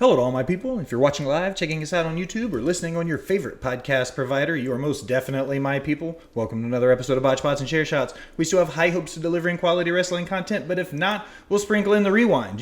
Hello to all my people. If you're watching live, checking us out on YouTube, or listening on your favorite podcast provider, you are most definitely my people. Welcome to another episode of Botched, Bots, and Share Shots. We still have high hopes of delivering quality wrestling content, but if not, we'll sprinkle in the rewind,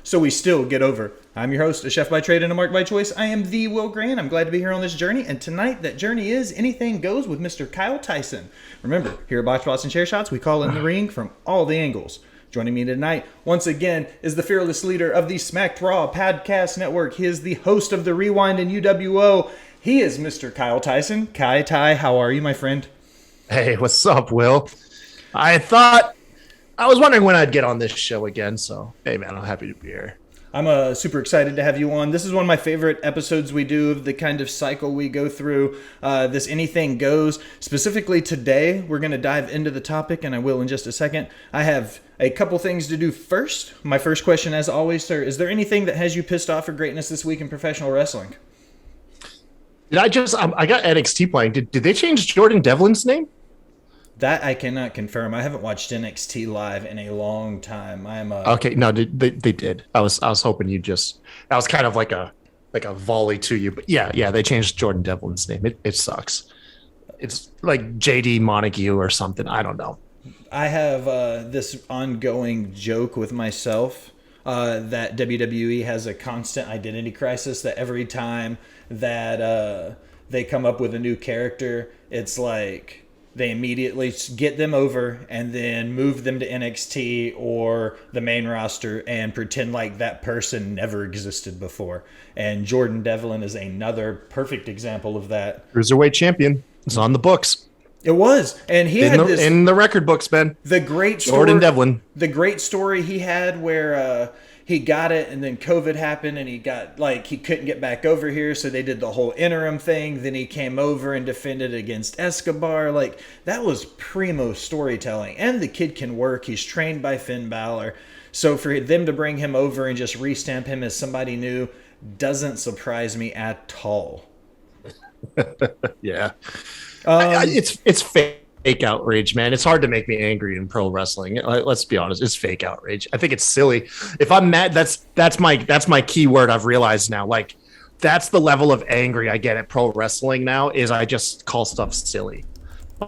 so we still get over. I'm your host, a chef by trade and a mark by choice. I am the Will Grant. I'm glad to be here on this journey, and tonight that journey is Anything Goes with Mr. Kyle Tyson. Remember, here at Botched, Bots, and Share Shots, we call in the ring from all the angles. Joining me tonight, once again, is the fearless leader of the Smacked Raw Podcast Network. He is the host of The Rewind and UWO. He is Mr. Kyle Tyson. Kai Ty, how are you, my friend? Hey, what's up, Will? I was wondering when I'd get on this show again, so hey, man, I'm happy to be here. I'm super excited to have you on. This is one of my favorite episodes we do of the kind of cycle we go through, this Anything Goes. Specifically today, we're going to dive into the topic, and I will in just a second. I have a couple things to do first. My first question, as always, sir, is there anything that has you pissed off for greatness this week in professional wrestling? I got NXT playing. Did they change Jordan Devlin's name? That I cannot confirm. I haven't watched NXT live in a long time. Okay, no, they did. I was hoping you just, that was kind of like a volley to you, but yeah, they changed Jordan Devlin's name. It sucks. It's like JD Montague or something. I don't know. I have this ongoing joke with myself that WWE has a constant identity crisis, that every time that they come up with a new character, it's like they immediately get them over and then move them to NXT or the main roster and pretend like that person never existed before. And Jordan Devlin is another perfect example of that. Cruiserweight champion. It's on the books. It was, and he had this in the record books, Ben. The great story, Jordan Devlin. The great story he had where he got it, and then COVID happened, and he couldn't get back over here, so they did the whole interim thing. Then he came over and defended against Escobar. That was primo storytelling, and the kid can work. He's trained by Finn Balor, so for them to bring him over and just restamp him as somebody new doesn't surprise me at all. Yeah. It's fake outrage, man. It's hard to make me angry in pro wrestling. Let's be honest, it's fake outrage. I think it's silly. If I'm mad, that's my key word. I've realized now. That's the level of angry I get at pro wrestling now. Is I just call stuff silly.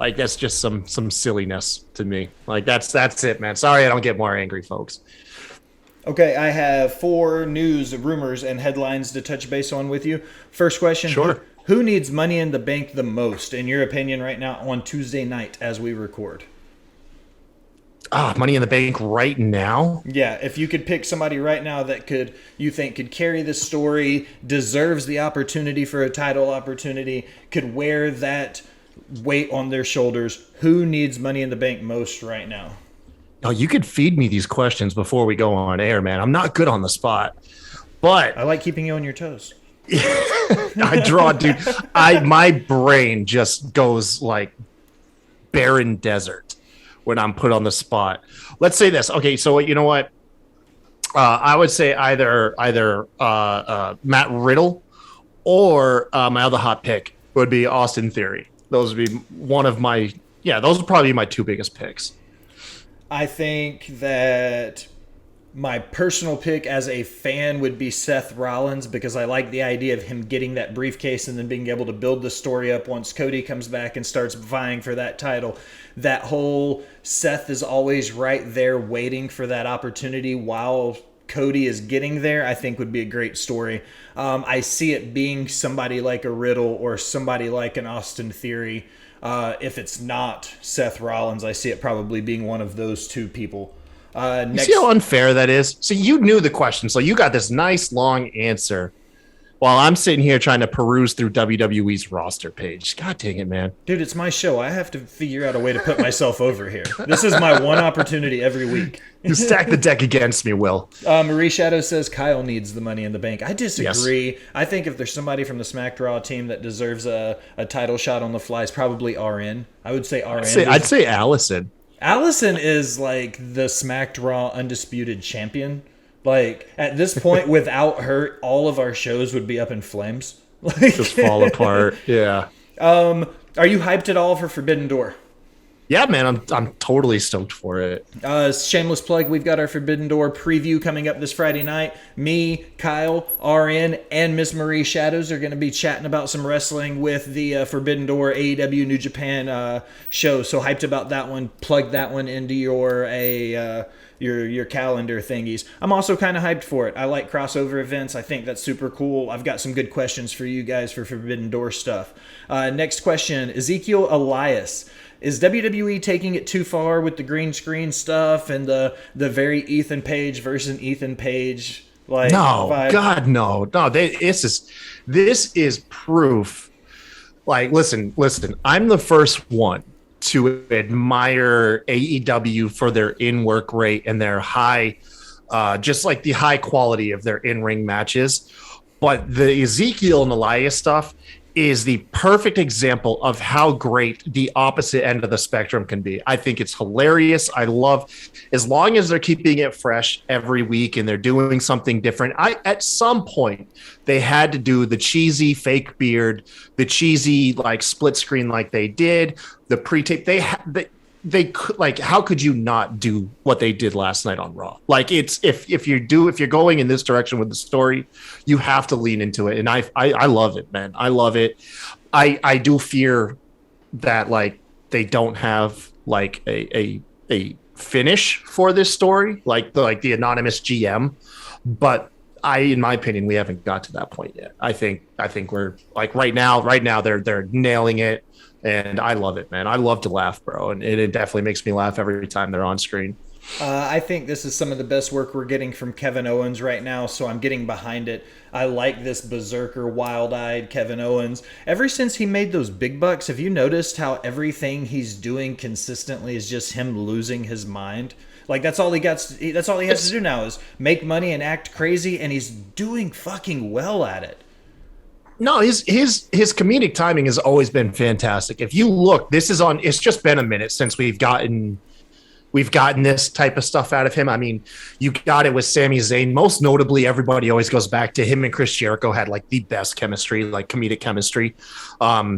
That's just some silliness to me. That's it, man. Sorry, I don't get more angry, folks. Okay, I have 4 news, rumors, and headlines to touch base on with you. First question. Sure. Who needs Money in the Bank the most, in your opinion, right now on Tuesday night as we record? Money in the Bank right now? Yeah, if you could pick somebody right now that you think could carry this story, deserves the opportunity for a title opportunity, could wear that weight on their shoulders, who needs Money in the Bank most right now? Oh, you could feed me these questions before we go on air, man. I'm not good on the spot, but I like keeping you on your toes. I draw, dude. My brain just goes like barren desert when I'm put on the spot. Let's say this. Okay, so you know what? I would say either Matt Riddle or my other hot pick would be Austin Theory. Those would be those would probably be my 2 biggest picks. I think that my personal pick as a fan would be Seth Rollins, because I like the idea of him getting that briefcase and then being able to build the story up once Cody comes back and starts vying for that title. That whole Seth is always right there waiting for that opportunity while Cody is getting there, I think would be a great story. I see it being somebody like a Riddle or somebody like an Austin Theory. If it's not Seth Rollins, I see it probably being one of those 2 people. You see how unfair that is? So you knew the question, so you got this nice long answer while I'm sitting here trying to peruse through WWE's roster page. God dang it, man. Dude, it's my show. I have to figure out a way to put myself over here. This is my one opportunity every week. You stack the deck against me, Will. Marie Shadow says Kyle needs the Money in the Bank. I disagree. Yes. I think if there's somebody from the Smacked Raw team that deserves a title shot on the fly, it's probably RN. I would say RN. I'd say Allison. Allison is like the Smacked Raw undisputed champion. At this point, without her, all of our shows would be up in flames. Just fall apart. Yeah. Are you hyped at all for Forbidden Door? Yeah, man, I'm totally stoked for it. Shameless plug, we've got our Forbidden Door preview coming up this Friday night. Me, Kyle, RN, and Miss Marie Shadows are going to be chatting about some wrestling with the Forbidden Door AEW New Japan show. So hyped about that one. Plug that one into your calendar thingies. I'm also kind of hyped for it. I like crossover events. I think that's super cool. I've got some good questions for you guys for Forbidden Door stuff. Next question, Ezekiel Elias. Is WWE taking it too far with the green screen stuff and the very Ethan Page versus Ethan Page like No, vibe? God, no. This is proof. Like, listen. I'm the first one to admire AEW for their in-work rate and their high, just like the high quality of their in-ring matches. But the Ezekiel and Elias stuff is the perfect example of how great the opposite end of the spectrum can be. I think it's hilarious. I love, as long as they're keeping it fresh every week and they're doing something different. At some point they had to do the cheesy fake beard, the cheesy like split screen like they did, the pre-tape. They could, like, how could you not do what they did last night on Raw? Like, it's if you're going in this direction with the story, you have to lean into it. And I love it, man. I love it. I do fear that like they don't have like a finish for this story, like the anonymous GM. But in my opinion, we haven't got to that point yet. I think we're like right now they're nailing it. And I love it, man. I love to laugh, bro. And it definitely makes me laugh every time they're on screen. I think this is some of the best work we're getting from Kevin Owens right now, so I'm getting behind it. I like this berserker, wild-eyed Kevin Owens. Ever since he made those big bucks, have you noticed how everything he's doing consistently is just him losing his mind? Like, that's all he has to do now is make money and act crazy, and he's doing fucking well at it. No, his comedic timing has always been fantastic. If you look, it's just been a minute since we've gotten this type of stuff out of him. I mean, you got it with Sami Zayn. Most notably, everybody always goes back to him and Chris Jericho had like the best chemistry, like comedic chemistry,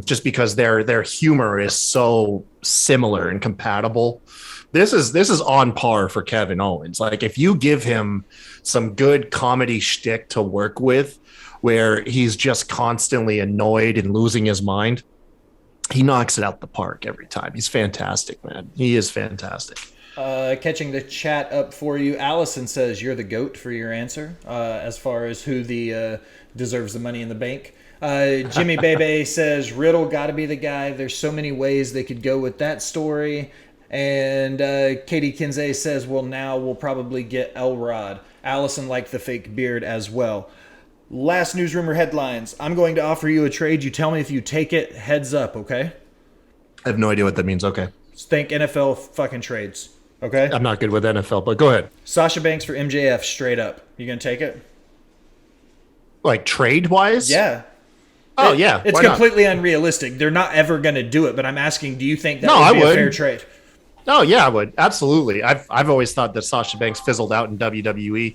just because their humor is so similar and compatible. This is on par for Kevin Owens. Like, if you give him some good comedy shtick to work with, where he's just constantly annoyed and losing his mind, he knocks it out the park every time. He's fantastic, man. He is fantastic. Catching the chat up for you, Allison says you're the GOAT for your answer as far as who deserves the money in the bank. Jimmy Bebe says Riddle got to be the guy. There's so many ways they could go with that story. And Katie Kinsey says, well, now we'll probably get Elrod. Allison liked the fake beard as well. Last news rumor headlines. I'm going to offer you a trade. You tell me if you take it. Heads up, okay? I have no idea what that means. Okay. Think NFL fucking trades, okay? I'm not good with NFL, but go ahead. Sasha Banks for MJF, straight up. You going to take it? Like trade-wise? Yeah. Yeah. It's completely unrealistic. They're not ever going to do it, but I'm asking, do you think that would be a fair trade? Oh, yeah, I would. Absolutely. I've always thought that Sasha Banks fizzled out in WWE.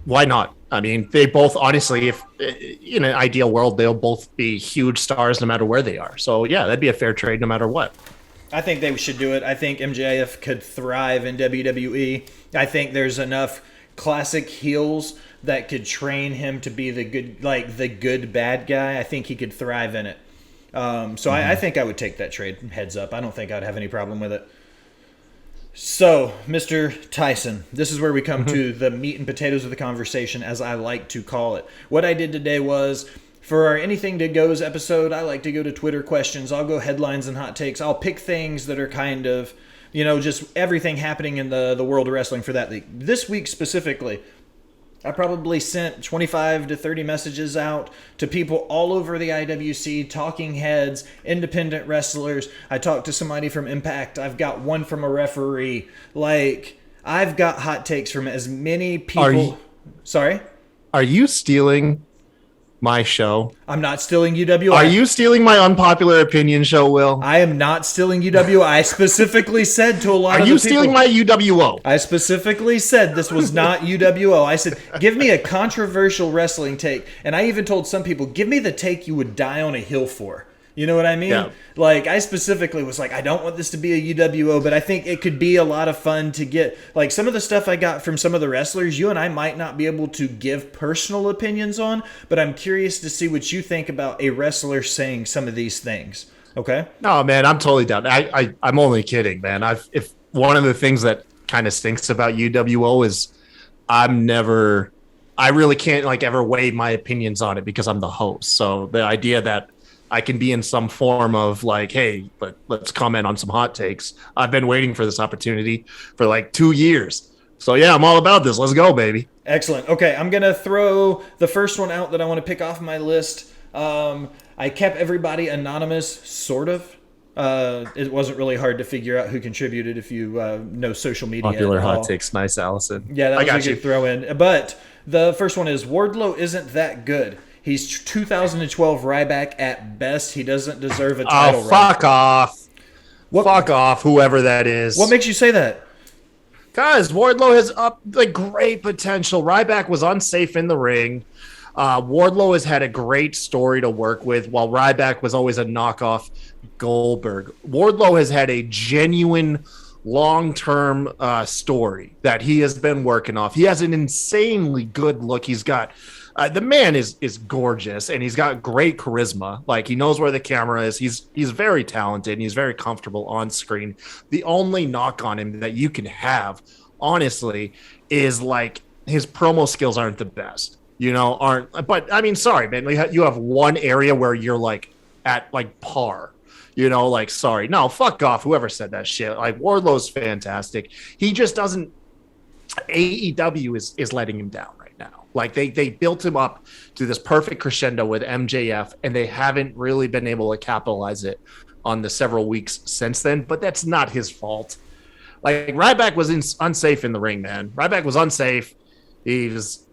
Why not? I mean, they both, honestly, if in an ideal world, they'll both be huge stars no matter where they are. So, yeah, that'd be a fair trade no matter what. I think they should do it. I think MJF could thrive in WWE. I think there's enough classic heels that could train him to be the good bad guy. I think he could thrive in it. I think I would take that trade. Heads up. I don't think I'd have any problem with it. So, Mr. Tyson, this is where we come to the meat and potatoes of the conversation, as I like to call it. What I did today was, for our Anything to Goes episode, I like to go to Twitter questions. I'll go headlines and hot takes. I'll pick things that are kind of, just everything happening in the world of wrestling for that week. This week specifically, I probably sent 25 to 30 messages out to people all over the IWC, talking heads, independent wrestlers. I talked to somebody from Impact. I've got one from a referee. Like, I've got hot takes from as many people. Sorry? Are you stealing my show? I'm not stealing UWO. Are you stealing my unpopular opinion show, Will? I am not stealing UWO. I specifically said to a lot of the people. Are you stealing my UWO? I specifically said this was not UWO. I said, give me a controversial wrestling take. And I even told some people, give me the take you would die on a hill for. You know what I mean? Yeah. Like, I specifically was like, I don't want this to be a UWO, but I think it could be a lot of fun to get. Like, some of the stuff I got from some of the wrestlers, you and I might not be able to give personal opinions on, but I'm curious to see what you think about a wrestler saying some of these things. Okay? No, man, I'm totally down. I'm only kidding, man. If one of the things that kind of stinks about UWO is I really can't like ever weigh my opinions on it because I'm the host. So the idea that I can be in some form of like, hey, let's comment on some hot takes. I've been waiting for this opportunity for like 2 years. So yeah, I'm all about this. Let's go, baby. Excellent. Okay, I'm going to throw the first one out that I want to pick off my list. I kept everybody anonymous, sort of. It wasn't really hard to figure out who contributed if you know social media. Popular hot takes. Nice, Allison. Yeah, that was a good throw in. But the first one is Wardlow isn't that good. He's 2012 Ryback at best. He doesn't deserve a title run. Fuck off. Fuck off, whoever that is. What makes you say that? Guys, Wardlow has great potential. Ryback was unsafe in the ring. Wardlow has had a great story to work with, while Ryback was always a knockoff Goldberg. Wardlow has had a genuine long-term story that he has been working off. He has an insanely good look. He's got the man is gorgeous, and he's got great charisma. Like, he knows where the camera is. He's very talented, and he's very comfortable on screen. The only knock on him that you can have, honestly, is like his promo skills aren't the best. But I mean, sorry, man. You have one area where you're like at like par. Sorry, no, fuck off. Whoever said that shit. Like, Wardlow's fantastic. He just doesn't. AEW is letting him down right now. Like, they built him up to this perfect crescendo with MJF, and they haven't really been able to capitalize it on the several weeks since then. But that's not his fault. Like, Ryback was unsafe in the ring, man. Ryback was unsafe. He was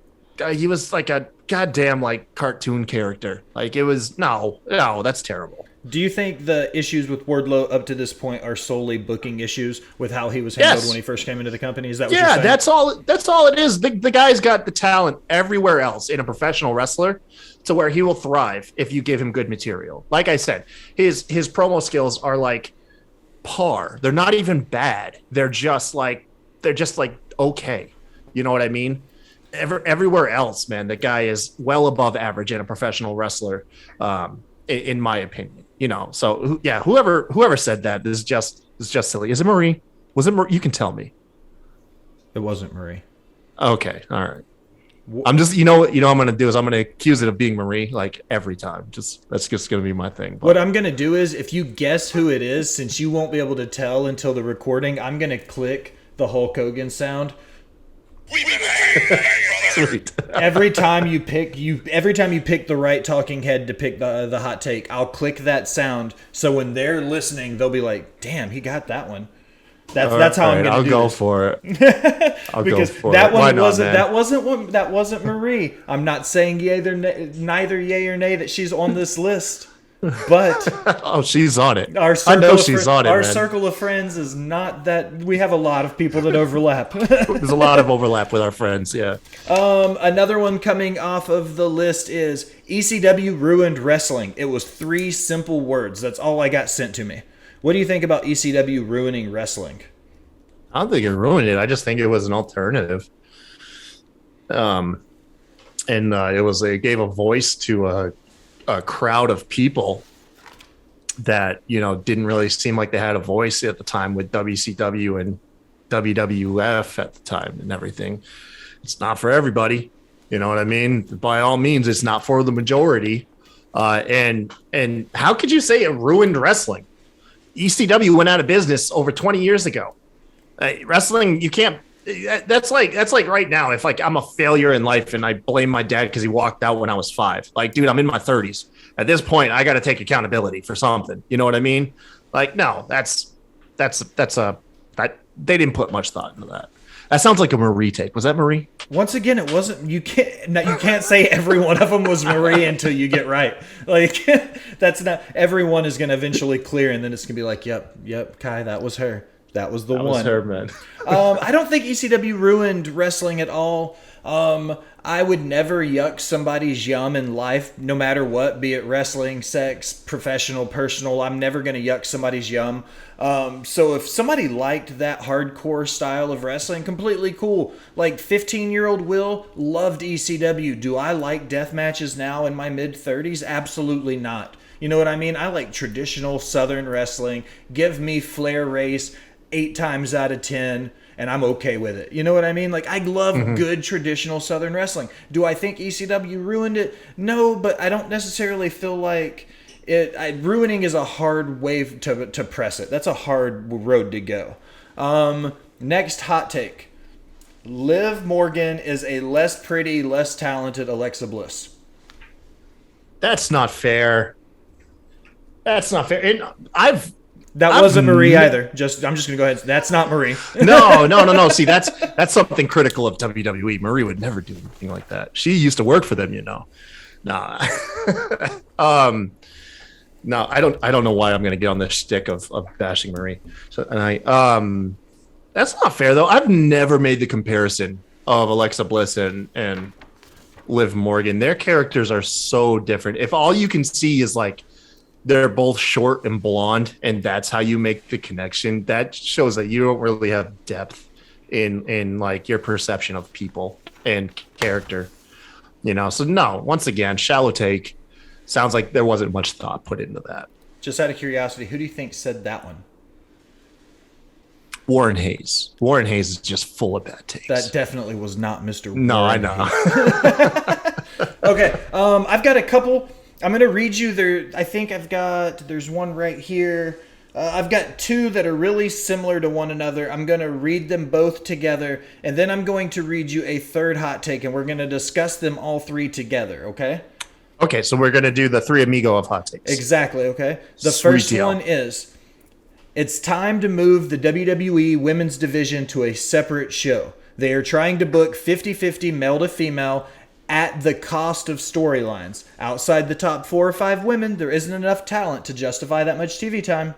like a goddamn like cartoon character. Like, it was no, that's terrible. Do you think the issues with Wardlow up to this point are solely booking issues with how he was handled when he first came into the company? Is that what you're saying? That's all it is. The guy's got the talent everywhere else in a professional wrestler to where he will thrive if you give him good material. Like I said, his promo skills are like par. They're not even bad. They're just like okay. You know what I mean? Everywhere else, man, the guy is well above average in a professional wrestler, in my opinion. So yeah, whoever said that is just silly. Is it Marie? Was it Marie? You can tell me. It wasn't Marie. Okay, all right. I'm just, what I'm gonna do is I'm gonna accuse it of being Marie like every time. That's just gonna be my thing. But what I'm gonna do is, if you guess who it is, since you won't be able to tell until the recording, I'm gonna click the Hulk Hogan sound. Sweet. every time you pick the right talking head to pick the hot take, I'll click that sound, so when they're listening, they'll be like, "Damn, he got that one." That's how I'm gonna do go this. For it. I'll go for that it. One wasn't that wasn't Marie. I'm not saying neither yay or nay that she's on this list. But oh, she's on it. I know she's on it. Our circle of friends is not that. We have a lot of people that overlap. There's a lot of overlap with our friends. Yeah. Another one coming off of the list is ECW Ruined Wrestling. It was 3 simple words. That's all I got sent to me. What do you think about ECW ruining wrestling? I don't think it ruined it. I just think it was an alternative. It gave a voice to a crowd of people that didn't really seem like they had a voice at the time with WCW and WWF at the time and everything. It's not for everybody, you know what I mean? By all means, it's not for the majority. And how could you say it ruined wrestling? ECW went out of business over 20 years ago. Wrestling, you can't. That's like right now. If like I'm a failure in life and I blame my dad because he walked out when I was 5. Like, dude, I'm in my 30s. At this point, I got to take accountability for something. You know what I mean? Like, no, they didn't put much thought into that. That sounds like a Marie take. Was that Marie? Once again, it wasn't. You can't say every one of them was Marie until you get right. Like, that's not. Everyone is going to eventually clear, and then it's going to be like, yep, Kai, that was her. That was the one. That was her, man. I don't think ECW ruined wrestling at all. I would never yuck somebody's yum in life, no matter what, be it wrestling, sex, professional, personal. I'm never going to yuck somebody's yum. So if somebody liked that hardcore style of wrestling, completely cool. Like 15-year-old Will loved ECW. Do I like death matches now in my mid-30s? Absolutely not. You know what I mean? I like traditional Southern wrestling. Give me Flair Race 8 times out of 10. And I'm okay with it. You know what I mean? Like, I love good traditional Southern wrestling. Do I think ECW ruined it? No, but I don't necessarily feel like ruining is a hard wave to press it. That's a hard road to go. Next hot take. Liv Morgan is a less pretty, less talented Alexa Bliss. That's not fair. That's not fair. And That wasn't Marie either. I'm just going to go ahead. That's not Marie. No. See, that's something critical of WWE. Marie would never do anything like that. She used to work for them, you know. Nah. No, I don't know why I'm going to get on the shtick of bashing Marie. So, and that's not fair though. I've never made the comparison of Alexa Bliss and Liv Morgan. Their characters are so different. If all you can see is like they're both short and blonde, and that's how you make the connection, that shows that you don't really have depth in like your perception of people and character, you know. So no, once again, shallow take. Sounds like there wasn't much thought put into that. Just out of curiosity, who do you think said that one? Warren Hayes. Warren Hayes is just full of bad takes. That definitely was not Mr. No, Warren I know. Okay, I've got a couple. I'm going to read you there. I think there's one right here. I've got two that are really similar to one another. I'm going to read them both together, and then I'm going to read you a third hot take, and we're going to discuss them all three together, okay? Okay, so we're going to do the three amigo of hot takes. Exactly, okay? The first one is, it's time to move the WWE women's division to a separate show. They are trying to book 50-50 male to female at the cost of storylines. Outside the top 4 or 5 women, there isn't enough talent to justify that much TV time.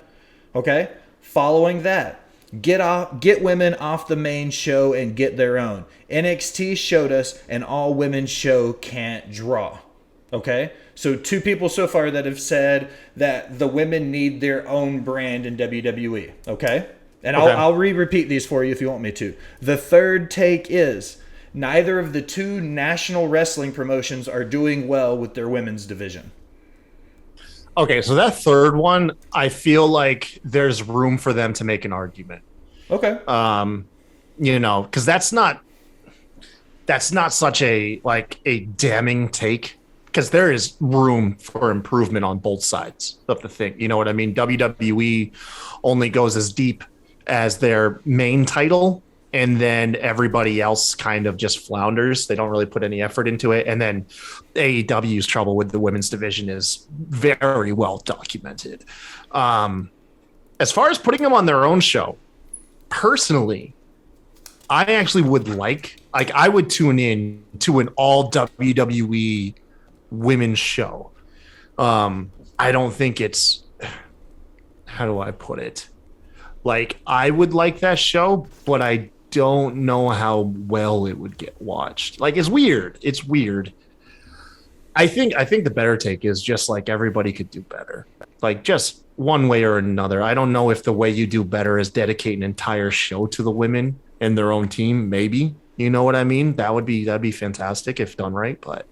Okay? Following that, get women off the main show and get their own. NXT showed us an all-women show can't draw. Okay? So 2 people so far that have said that the women need their own brand in WWE. Okay? And okay. I'll repeat these for you if you want me to. The third take is, neither of the 2 national wrestling promotions are doing well with their women's division. Okay, so that third one, I feel like there's room for them to make an argument. Okay. You know, because that's not such a damning take, because there is room for improvement on both sides of the thing. You know what I mean? WWE only goes as deep as their main title, and then everybody else kind of just flounders. They don't really put any effort into it. And then AEW's trouble with the women's division is very well documented. As far as putting them on their own show, personally, I actually would I would tune in to an all WWE women's show. I don't think it's, how do I put it? Like, I would like that show, but I don't know how well it would get watched. Like, it's weird. I think the better take is just like everybody could do better. Like, just one way or another. I don't know if the way you do better is dedicate an entire show to the women and their own team. Maybe, you know what I mean? That'd be fantastic if done right, but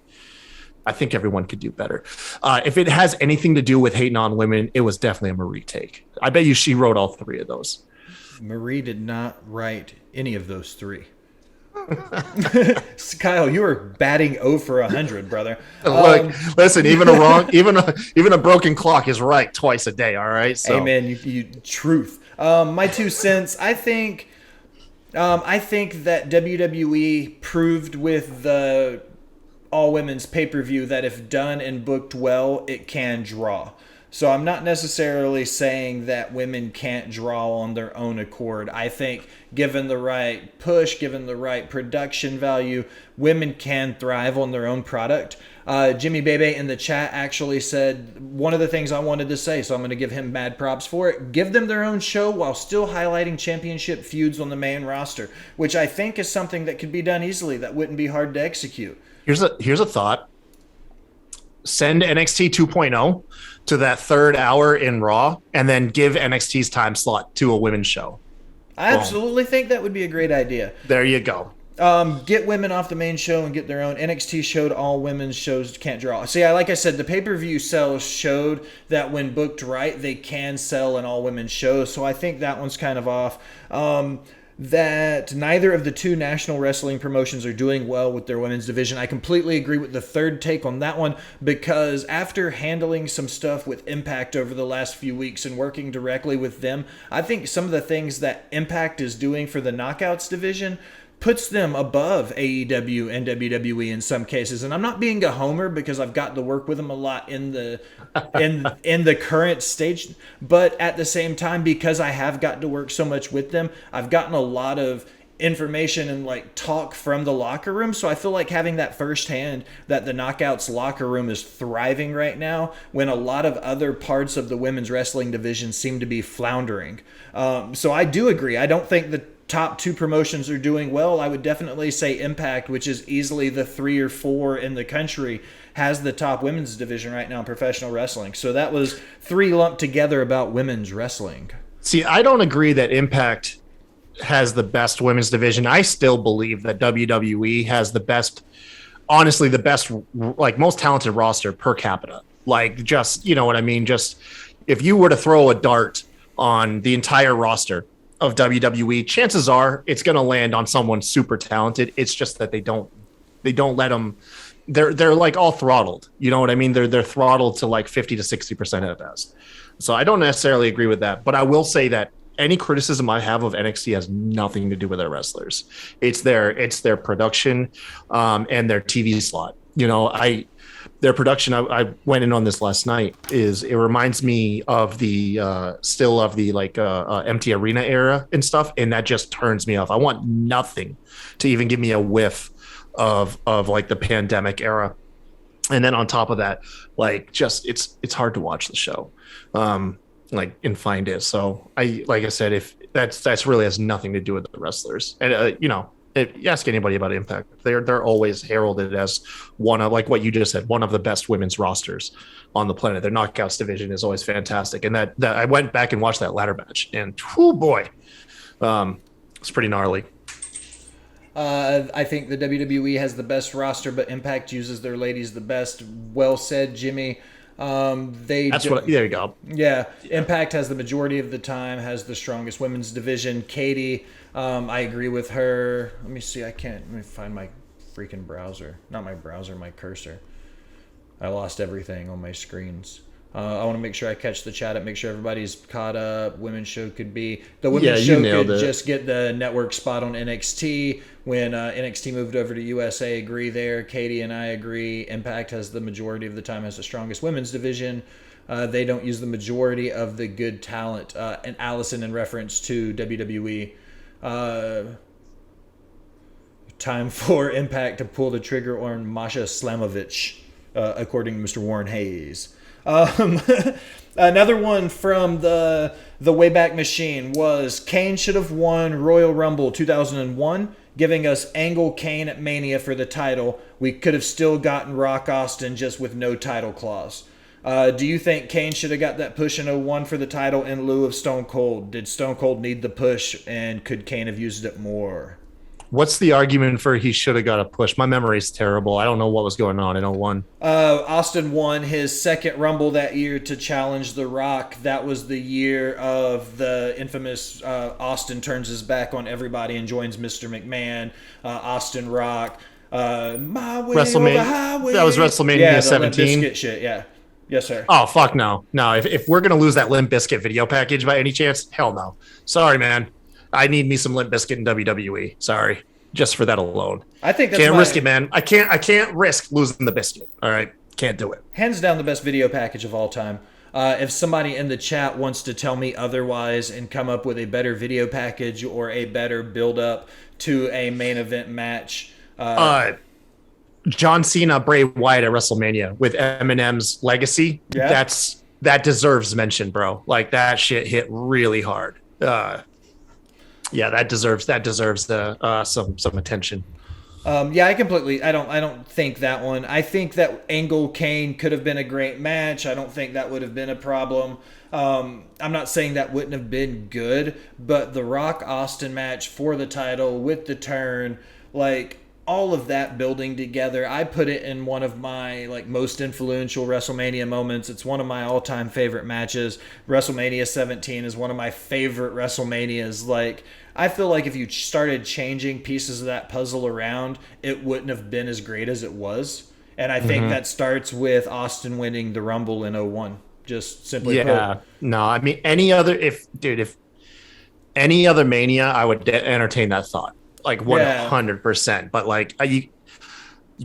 I think everyone could do better. If it has anything to do with hating on women, it was definitely a Marie take. I bet you she wrote all 3 of those. Marie did not write any of those 3. Kyle, you are batting 0 for 100, brother. Look, listen, even a broken clock is right twice a day. All right. So. Amen. You truth. My 2 cents. I think that WWE proved with the all women's pay-per-view that if done and booked well, it can draw. So I'm not necessarily saying that women can't draw on their own accord. I think given the right push, given the right production value, women can thrive on their own product. Jimmy Bebe in the chat actually said one of the things I wanted to say, so I'm going to give him mad props for it. Give them their own show while still highlighting championship feuds on the main roster, which I think is something that could be done easily. That wouldn't be hard to execute. Here's a thought. Send NXT 2.0 to that third hour in Raw, and then give NXT's time slot to a women's show. I absolutely think that would be a great idea. There you go. Get women off the main show and get their own. NXT showed all women's shows can't draw. See, like I said, the pay-per-view sales showed that when booked right, they can sell an all-women's show. So I think that one's kind of off. That neither of the two national wrestling promotions are doing well with their women's division. I completely agree with the third take on that one, because after handling some stuff with Impact over the last few weeks and working directly with them, I think some of the things that Impact is doing for the Knockouts division puts them above AEW and WWE in some cases. And I'm not being a homer because I've got to work with them a lot in the in the current stage, but at the same time, because I have got to work so much with them, I've gotten a lot of information and like talk from the locker room. So I feel like having that firsthand that the Knockouts locker room is thriving right now when a lot of other parts of the women's wrestling division seem to be floundering. So I do agree. I don't think the top two promotions are doing well. I would definitely say Impact, which is easily the 3 or 4 in the country, has the top women's division right now in professional wrestling. So that was 3 lumped together about women's wrestling. See, I don't agree that Impact has the best women's division. I still believe that WWE has the best, honestly, the best, like most talented roster per capita. Like, just, you know what I mean? Just if you were to throw a dart on the entire roster of WWE, chances are it's going to land on someone super talented. It's just that they don't let them. They're like all throttled. You know what I mean? They're throttled to like 50 to 60% at best. So I don't necessarily agree with that, but I will say that any criticism I have of NXT has nothing to do with their wrestlers. It's their production and their TV slot. You know, their production, I went in on this last night, it reminds me of the still of the like empty arena era and stuff, and that just turns me off. I want nothing to even give me a whiff of like the pandemic era. And then on top of that, like, just it's hard to watch the show, like, and find it. So like I said, if that's really has nothing to do with the wrestlers. And you know, if you ask anybody about Impact, they're always heralded as one of, like what you just said, one of the best women's rosters on the planet. Their Knockouts division is always fantastic. And that I went back and watched that ladder match, and oh boy, it's pretty gnarly. I think the WWE has the best roster, but Impact uses their ladies the best. Well said, Jimmy. There you go. Yeah, Impact has the majority of the time, has the strongest women's division. Katie, I agree with her. Let me see. Let me find my freaking browser. Not my browser, my cursor. I lost everything on my screens. I want to make sure I catch the chat up, make sure everybody's caught up. Women's show could be... The women's show could just get the network spot on NXT. When NXT moved over to USA, agree there. Katie and I agree. Impact has the majority of the time, has the strongest women's division. They don't use the majority of the good talent. And Allison, in reference to WWE, time for Impact to pull the trigger on Masha Slamovich, according to Mr. Warren Hayes. Another one from the Wayback Machine was Kane should have won Royal Rumble 2001, giving us Angle Kane at Mania for the title. We could have still gotten Rock Austin just with no title clause. Do you think Kane should have got that push in 01 for the title in lieu of Stone Cold? Did Stone Cold need the push, and could Kane have used it more? What's the argument for he should have got a push? My memory's terrible. I don't know what was going on in 01. Austin won his second Rumble that year to challenge The Rock. That was the year of the infamous Austin turns his back on everybody and joins Mr. McMahon. Austin Rock. My way WrestleMania. over highway. That was WrestleMania 17. Limp Bizkit shit, yeah. Yes, sir. Oh, fuck no. No, if we're going to lose that Limp Bizkit video package by any chance, hell no. Sorry, man. I need me some Limp Bizkit in WWE. Sorry, just for that alone. I think that's can't risk it, man. I can't risk losing the biscuit. All right, can't do it. Hands down, the best video package of all time. If somebody in the chat wants to tell me otherwise and come up with a better video package or a better build-up to a main event match, John Cena, Bray Wyatt at WrestleMania with Eminem's legacy. Yeah. That deserves mention, bro. Like that shit hit really hard. Yeah, that deserves some attention. Yeah, I don't think that one. I think that Angle Kane could have been a great match. I don't think that would have been a problem. I'm not saying that wouldn't have been good, but the Rock Austin match for the title with the turn, like all of that building together, I put it in one of my like most influential WrestleMania moments. It's one of my all-time favorite matches. WrestleMania 17 is one of my favorite WrestleManias. Like, I feel like if you started changing pieces of that puzzle around, it wouldn't have been as great as it was. And I think that starts with Austin winning the Rumble in 01. Just simply put. No, I mean, if any other Mania, I would entertain that thought. Like 100%, but like you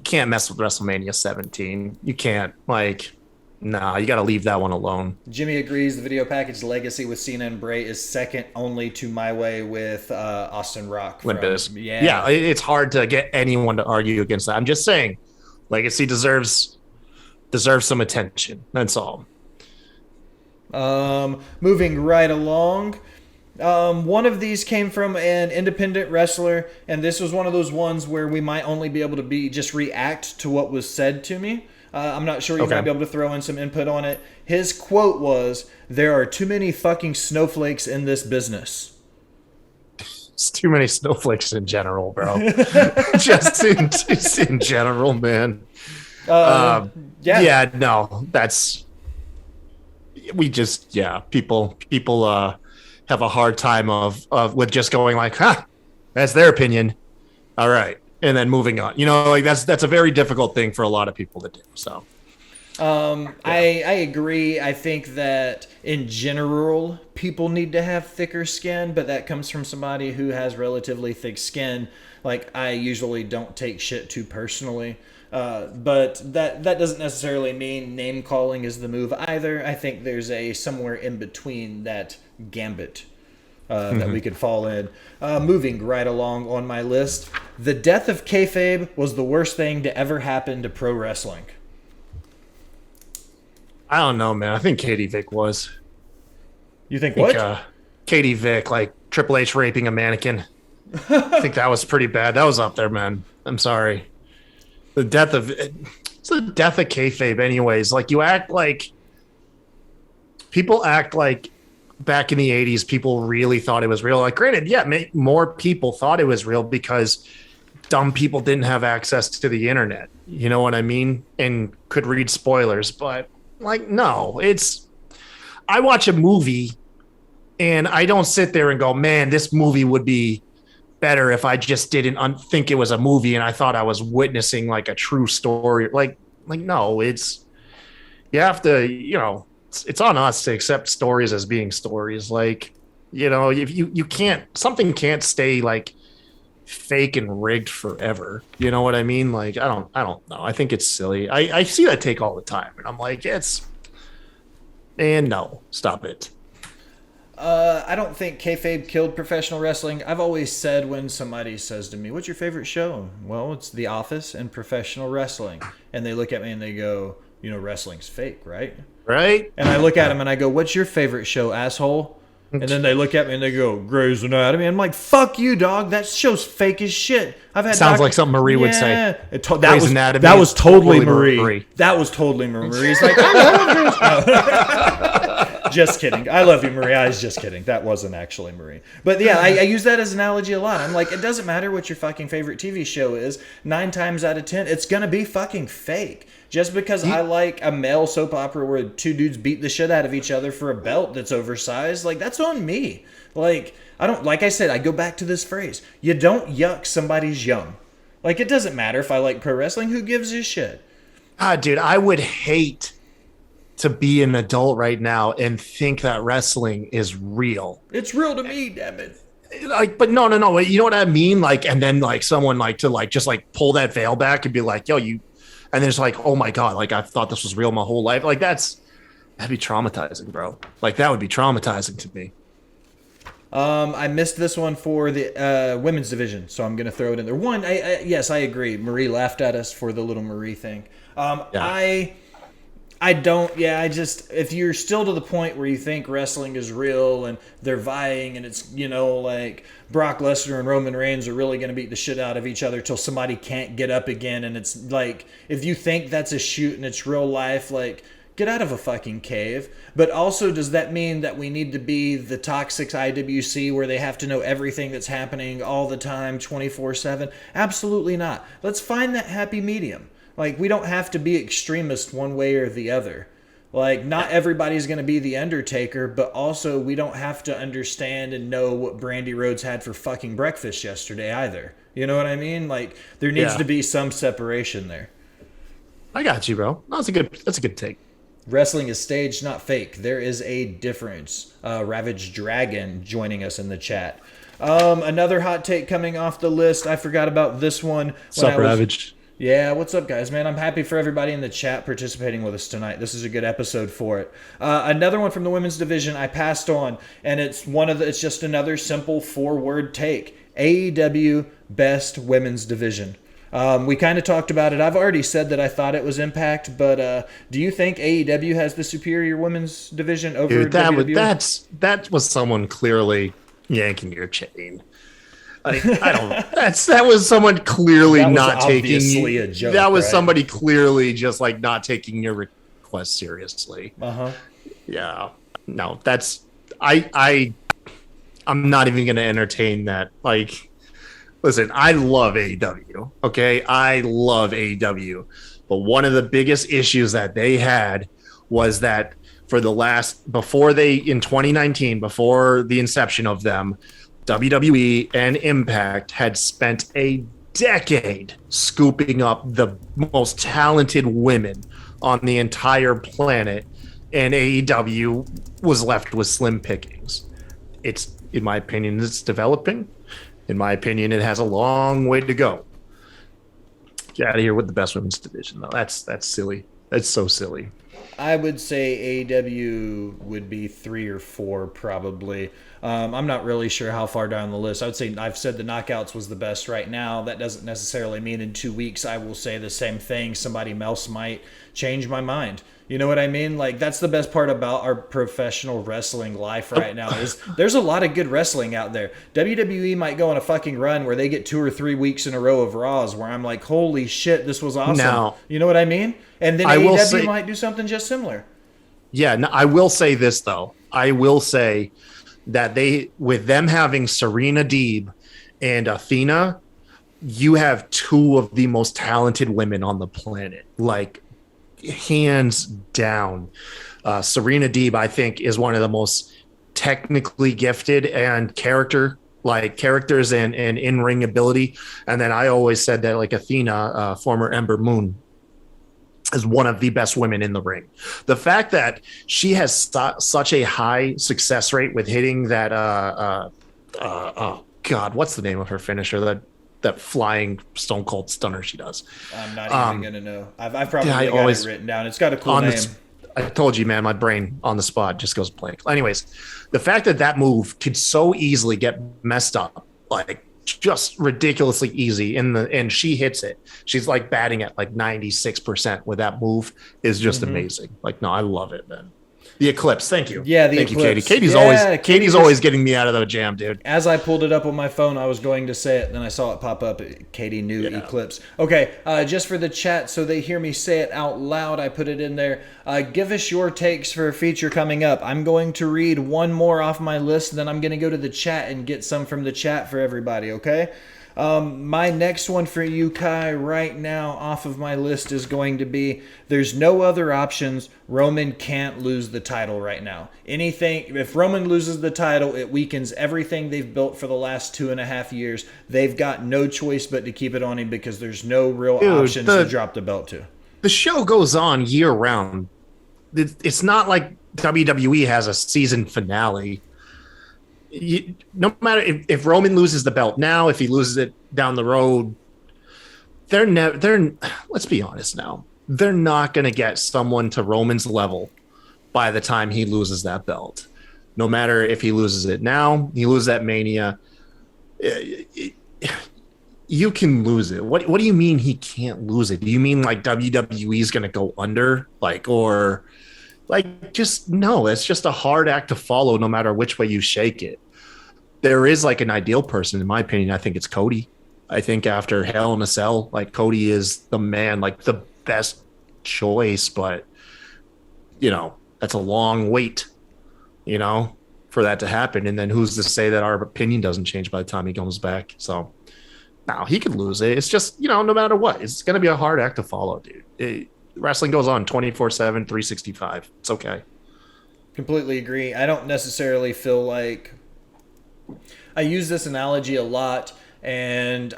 can't mess with WrestleMania 17. You can't, like, nah, you got to leave that one alone. Jimmy agrees. The video package legacy with Cena and Bray is second only to My Way with Austin Rock. Yeah, it's hard to get anyone to argue against that. I'm just saying, legacy deserves some attention. That's all. Moving right along. One of these came from an independent wrestler, and this was one of those ones where we might only be able to just react to what was said to me. I'm not sure you might be able to throw in some input on it. His quote was, "There are too many fucking snowflakes in this business." It's too many snowflakes in general, bro. just in general, man. People have a hard time with just going like, that's their opinion. All right. And then moving on, like that's a very difficult thing for a lot of people to do. So, I agree. I think that in general, people need to have thicker skin, but that comes from somebody who has relatively thick skin. Like, I usually don't take shit too personally. But that doesn't necessarily mean name calling is the move either. I think there's a somewhere in between that gambit that we could fall in. Moving right along on my list, the death of kayfabe was the worst thing to ever happen to pro wrestling. I don't know, man. I think Katie Vick was. You think what? Katie Vick, like Triple H raping a mannequin. I think that was pretty bad. That was up there, man. I'm sorry. It's the death of kayfabe anyways. Like, people act like back in the 80s, people really thought it was real. Like, granted, more people thought it was real because dumb people didn't have access to the internet. You know what I mean? And could read spoilers. But, like, no, I watch a movie and I don't sit there and go, man, this movie would be better if I just didn't think it was a movie and I thought I was witnessing like a true story. Like no, you have to, it's on us to accept stories as being stories. Like, if you can't, something can't stay like fake and rigged forever. You know what I mean? Like, I don't know. I think it's silly. I see that take all the time and I'm like, no, stop it. I don't think kayfabe killed professional wrestling. I've always said when somebody says to me, "What's your favorite show?" Well, it's The Office and professional wrestling. And they look at me and they go, wrestling's fake, right? Right. And I look at them and I go, "What's your favorite show, asshole?" And then they look at me and they go, "Grey's Anatomy." I'm like, "Fuck you, dog. That show's fake as shit." Sounds like something Marie would say. That was totally Marie. That was totally Marie. Marie's like, just kidding. I love you, Marie. I was just kidding. That wasn't actually Marie. But yeah, I use that as an analogy a lot. I'm like, it doesn't matter what your fucking favorite TV show is. 9 times out of 10, it's going to be fucking fake. Just because I like a male soap opera where 2 dudes beat the shit out of each other for a belt that's oversized, like, that's on me. Like, like I said, I go back to this phrase. You don't yuck somebody's yum. Like, it doesn't matter if I like pro wrestling. Who gives a shit? Dude, I would hate to be an adult right now and think that wrestling is real. It's real to me, damn it. Like, but no. You know what I mean? Like, and then like someone like to like just like pull that veil back and be like, yo, and then it's like, oh my God, like I thought this was real my whole life. Like That'd be traumatizing, bro. Like, that would be traumatizing to me. I missed this one for the women's division, so I'm going to throw it in there. One, yes, I agree. Marie laughed at us for the little Marie thing. Yeah. I don't. Yeah, I just, if you're still to the point where you think wrestling is real and they're vying and it's, like Brock Lesnar and Roman Reigns are really going to beat the shit out of each other till somebody can't get up again. And it's like, if you think that's a shoot and it's real life, like, get out of a fucking cave. But also, does that mean that we need to be the toxic IWC where they have to know everything that's happening all the time, 24/7? Absolutely not. Let's find that happy medium. Like, we don't have to be extremist one way or the other. Like, not everybody's going to be the Undertaker, but also we don't have to understand and know what Brandy Rhodes had for fucking breakfast yesterday either. You know what I mean? Like, there needs to be some separation there. I got you, bro. That's a good take. Wrestling is staged, not fake. There is a difference. Ravaged Dragon joining us in the chat. Another hot take coming off the list. I forgot about this one. What's up, Ravaged? Yeah, what's up, guys, man? I'm happy for everybody in the chat participating with us tonight. This is a good episode for it. Another one from the women's division I passed on, and it's just another simple 4-word take. AEW Best Women's Division. We kind of talked about it. I've already said that I thought it was Impact, but do you think AEW has the superior women's division over WWE? That was someone clearly yanking your chain. Like, I don't. That was someone clearly not taking a joke. That was somebody clearly just like not taking your request seriously. Yeah. No, I'm not even going to entertain that. Like, listen, I love AEW. Okay, I love AEW, but one of the biggest issues that they had was that in 2019, before the inception of them, WWE and Impact had spent a decade scooping up the most talented women on the entire planet, and AEW was left with slim pickings. In my opinion, it's developing. In my opinion, it has a long way to go. Get out of here with the best women's division, though. That's silly. That's so silly. I would say AEW would be 3 or 4 probably. I'm not really sure how far down the list. I would say I've said the Knockouts was the best right now. That doesn't necessarily mean in 2 weeks I will say the same thing. Somebody else might change my mind. You know what I mean? Like, that's the best part about our professional wrestling life right now is there's a lot of good wrestling out there. WWE might go on a fucking run where they get 2 or 3 weeks in a row of Raws where I'm like, holy shit, this was awesome. Now, you know what I mean? And then AEW might do something just similar. Yeah, no, I will say this, though. I will say that with them having Serena Deeb and Athena, you have 2 of the most talented women on the planet. Like, hands down. Serena Deeb, I think, is one of the most technically gifted and characters and in-ring ability. And then I always said that, like, Athena, former Ember Moon, is one of the best women in the ring. The fact that she has such a high success rate with hitting that oh God, what's the name of her finisher? That flying Stone Cold Stunner she does. I'm not even gonna know. I've probably got it written down. It's got a cool name. I told you, man, my brain on the spot just goes blank. Anyways, the fact that move could so easily get messed up, like just ridiculously easy and she hits it. She's like batting at like 96% with that move is just amazing. Like, no, I love it, man. The Eclipse. Thank you. Yeah, Thank Eclipse. you, Katie. Katie's always getting me out of the jam, dude. As I pulled it up on my phone, I was going to say it, then I saw it pop up. Katie knew Eclipse. Okay, just for the chat, so they hear me say it out loud, I put it in there. Give us your takes for a feature coming up. I'm going to read one more off my list, then I'm going to go to the chat and get some from the chat for everybody, okay? My next one for you, Kai, right now off of my list is going to be, there's no other options. Roman can't lose the title right now. If Roman loses the title, it weakens everything they've built for the last 2.5 years. They've got no choice but to keep it on him because there's no real options to drop the belt to. The show goes on year round. It's not like WWE has a season finale. No matter if Roman loses the belt now, if he loses it down the road, let's be honest now, they're not going to get someone to Roman's level by the time he loses that belt. No matter if he loses it now, he loses at Mania. You can lose it. What do you mean he can't lose it? Do you mean like WWE is going to go under? Just no, it's just a hard act to follow no matter which way you shake it. There is like an ideal person, in my opinion. I think it's Cody. I think after Hell in a Cell, like Cody is the man, like the best choice, but that's a long wait, for that to happen. And then who's to say that our opinion doesn't change by the time he comes back? So now he could lose it. It's just, no matter what, it's going to be a hard act to follow, dude. Wrestling goes on 24/7, 365. It's okay. Completely agree. I don't necessarily feel like I use this analogy a lot, and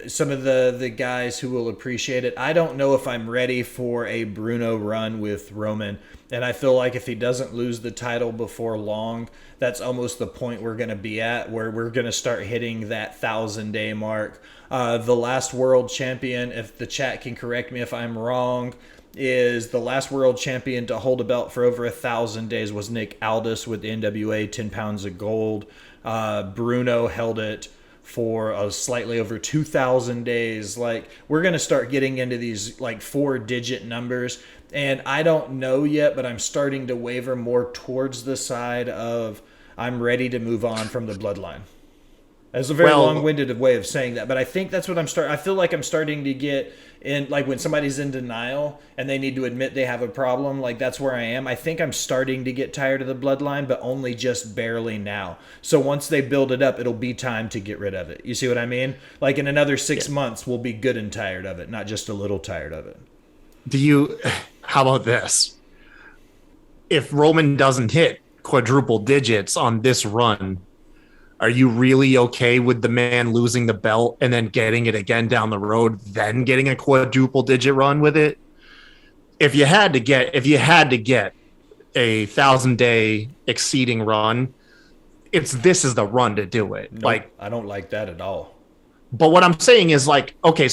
some of the guys who will appreciate it. I don't know if I'm ready for a Bruno run with Roman, and I feel like if he doesn't lose the title before long, that's almost the point we're going to be at, where we're going to start hitting that 1,000-day mark. The last world champion, if the chat can correct me if I'm wrong, is the last world champion to hold a belt for over 1,000 days was Nick Aldis with the NWA, 10 pounds of gold. Bruno held it for slightly over 2,000 days. Like, we're going to start getting into these like 4-digit numbers, and I don't know yet, but I'm starting to waver more towards the side of I'm ready to move on from the bloodline. That's a very long-winded way of saying that, but I think that's what I feel like I'm starting to get in, like when somebody's in denial and they need to admit they have a problem, like that's where I am. I think I'm starting to get tired of the bloodline, but only just barely now. So once they build it up, it'll be time to get rid of it. You see what I mean? Like in another 6 months, we'll be good and tired of it, not just a little tired of it. How about this? If Roman doesn't hit quadruple digits on this run, are you really okay with the man losing the belt and then getting it again down the road, then getting a quadruple digit run with it? If you had to get a 1,000-day exceeding run, this is the run to do it. Nope, I don't like that at all. But what I'm saying is like, okay,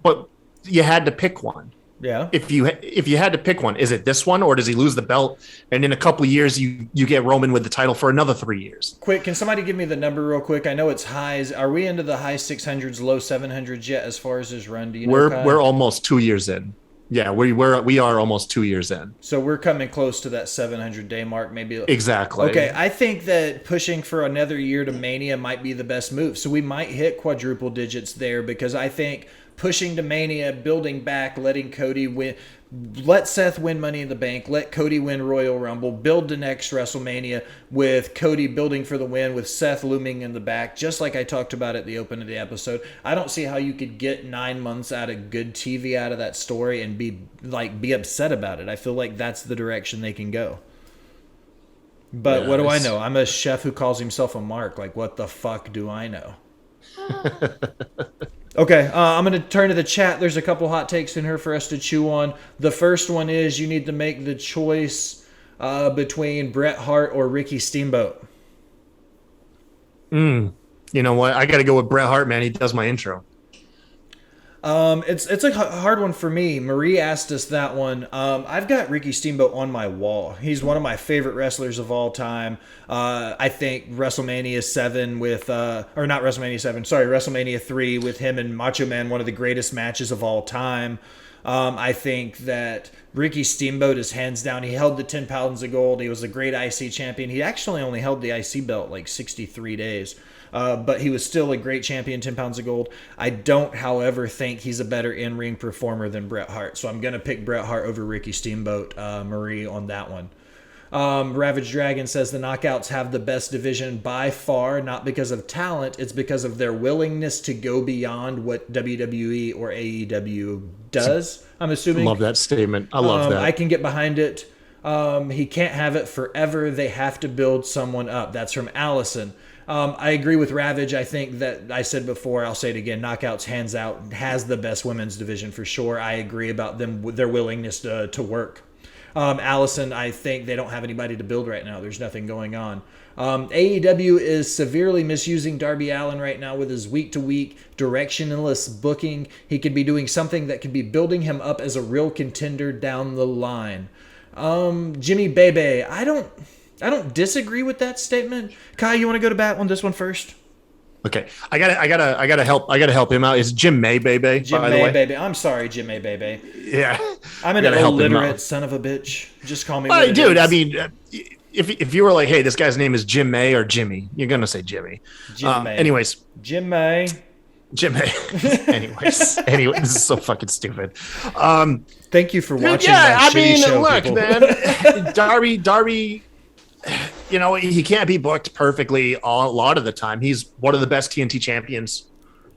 but you had to pick one. Yeah. If you had to pick one, is it this one, or does he lose the belt and in a couple of years you get Roman with the title for another 3 years? Quick, can somebody give me the number real quick? I know it's highs. Are we into the high 600s, low 700s yet as far as his run? Do you know? We're almost 2 years in. Yeah, we are almost 2 years in. So we're coming close to that 700-day mark, maybe. Exactly. Okay, I think that pushing for another year to Mania might be the best move. So we might hit quadruple digits there, because I think pushing to Mania, building back, letting Cody win, let Seth win Money in the Bank, let Cody win Royal Rumble, build the next WrestleMania with Cody building for the win, with Seth looming in the back, just like I talked about at the open of the episode. I don't see how you could get 9 months out of good TV out of that story and be upset about it. I feel like that's the direction they can go. But what do I know? I'm a chef who calls himself a mark. Like, what the fuck do I know? Okay, I'm going to turn to the chat. There's a couple hot takes in here for us to chew on. The first one is you need to make the choice between Bret Hart or Ricky Steamboat. You know what? I got to go with Bret Hart, man. He does my intro. It's a hard one for me. Marie asked us that one. I've got Ricky Steamboat on my wall. He's one of my favorite wrestlers of all time. I think WrestleMania 7 with, or not WrestleMania 7, sorry, WrestleMania 3 with him and Macho Man, one of the greatest matches of all time. I think that Ricky Steamboat is hands down. He held the 10 pounds of gold. He was a great IC champion. He actually only held the IC belt like 63 days. But he was still a great champion, 10 pounds of gold. I don't, however, think he's a better in-ring performer than Bret Hart. So I'm going to pick Bret Hart over Ricky Steamboat, Marie, on that one. Ravage Dragon says the Knockouts have the best division by far, not because of talent. It's because of their willingness to go beyond what WWE or AEW does, I'm assuming. Love that statement. I love that. I can get behind it. He can't have it forever. They have to build someone up. That's from Allison. I agree with Ravage. I think that I said before, I'll say it again, Knockouts hands out has the best women's division for sure. I agree about them, their willingness to work. Allison, I think they don't have anybody to build right now. There's nothing going on. AEW is severely misusing Darby Allen right now with his week-to-week directionless booking. He could be doing something that could be building him up as a real contender down the line. Jimmy Bebe. I don't disagree with that statement. Kai, you want to go to bat on this one first? Okay, I gotta help him out. It's Jim May, baby. Jim by May the way. Bebe. I'm sorry, Jim May Bebe. Yeah, I'm an illiterate son of a bitch. Just call me. Dude, I mean, if you were like, hey, this guy's name is Jim May or Jimmy, you're gonna say Jimmy. Jim May. Anyways, Jim May. Jim May. anyways, this is so fucking stupid. Thank you for watching. Yeah, my shitty show, look, people. man, Darby. You know, he can't be booked perfectly a lot of the time. He's one of the best TNT champions.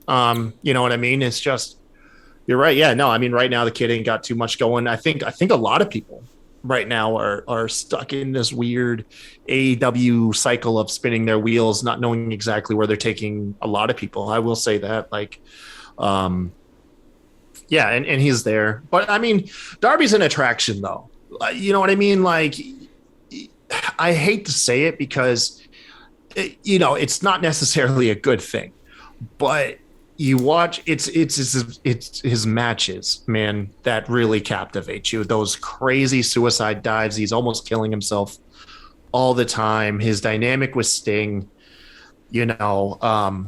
You know what I mean? It's just, you're right. Yeah, no, I mean, right now the kid ain't got too much going. I think a lot of people right now are stuck in this weird AEW cycle of spinning their wheels, not knowing exactly where they're taking a lot of people. I will say that, like, yeah, and he's there. But I mean, Darby's an attraction though. You know what I mean? Like, I hate to say it because, you know, it's not necessarily a good thing, but you watch it's his matches, man, that really captivate you. Those crazy suicide dives. He's almost killing himself all the time. His dynamic with Sting, you know,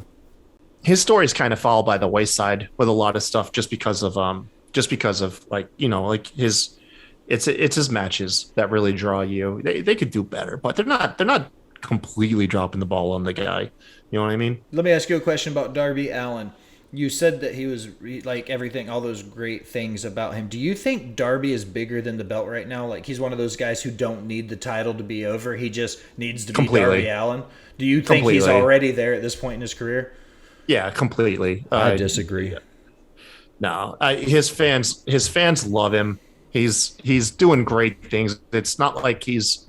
his story's kind of fall by the wayside with a lot of stuff just because of like, you know, like it's his matches that really draw you. They could do better, but they're not completely dropping the ball on the guy. You know what I mean? Let me ask you a question about Darby Allen. You said that he was like everything, all those great things about him. Do you think Darby is bigger than the belt right now? Like he's one of those guys who don't need the title to be over. He just needs to be Darby Allen. Do you think he's already there at this point in his career? Yeah, completely. I disagree. No, his fans love him. He's doing great things. It's not like he's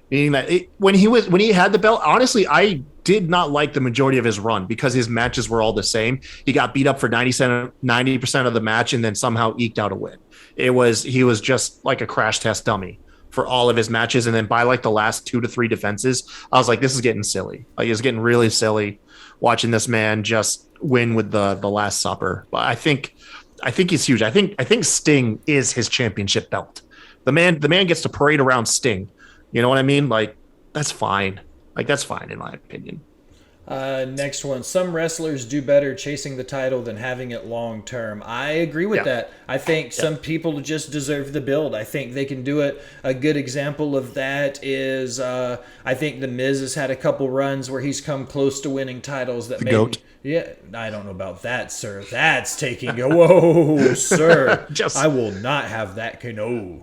meaning that when he had the belt. Honestly, I did not like the majority of his run because his matches were all the same. He got beat up for 90% of the match and then somehow eked out a win. He was just like a crash test dummy for all of his matches. And then by like the last 2 to 3 defenses, I was like, this is getting silly. Like it's getting really silly watching this man just win with the Last Supper. But I think he's huge. I think Sting is his championship belt. The man gets to parade around Sting. You know what I mean? Like that's fine. Like that's fine in my opinion. Next one. Some wrestlers do better chasing the title than having it long term. I agree with that. I think some people just deserve the build. I think they can do it. A good example of that is I think The Miz has had a couple runs where he's come close to winning titles that GOAT. Yeah, I don't know about that, sir. That's taking a whoa, sir. I will not have that. No,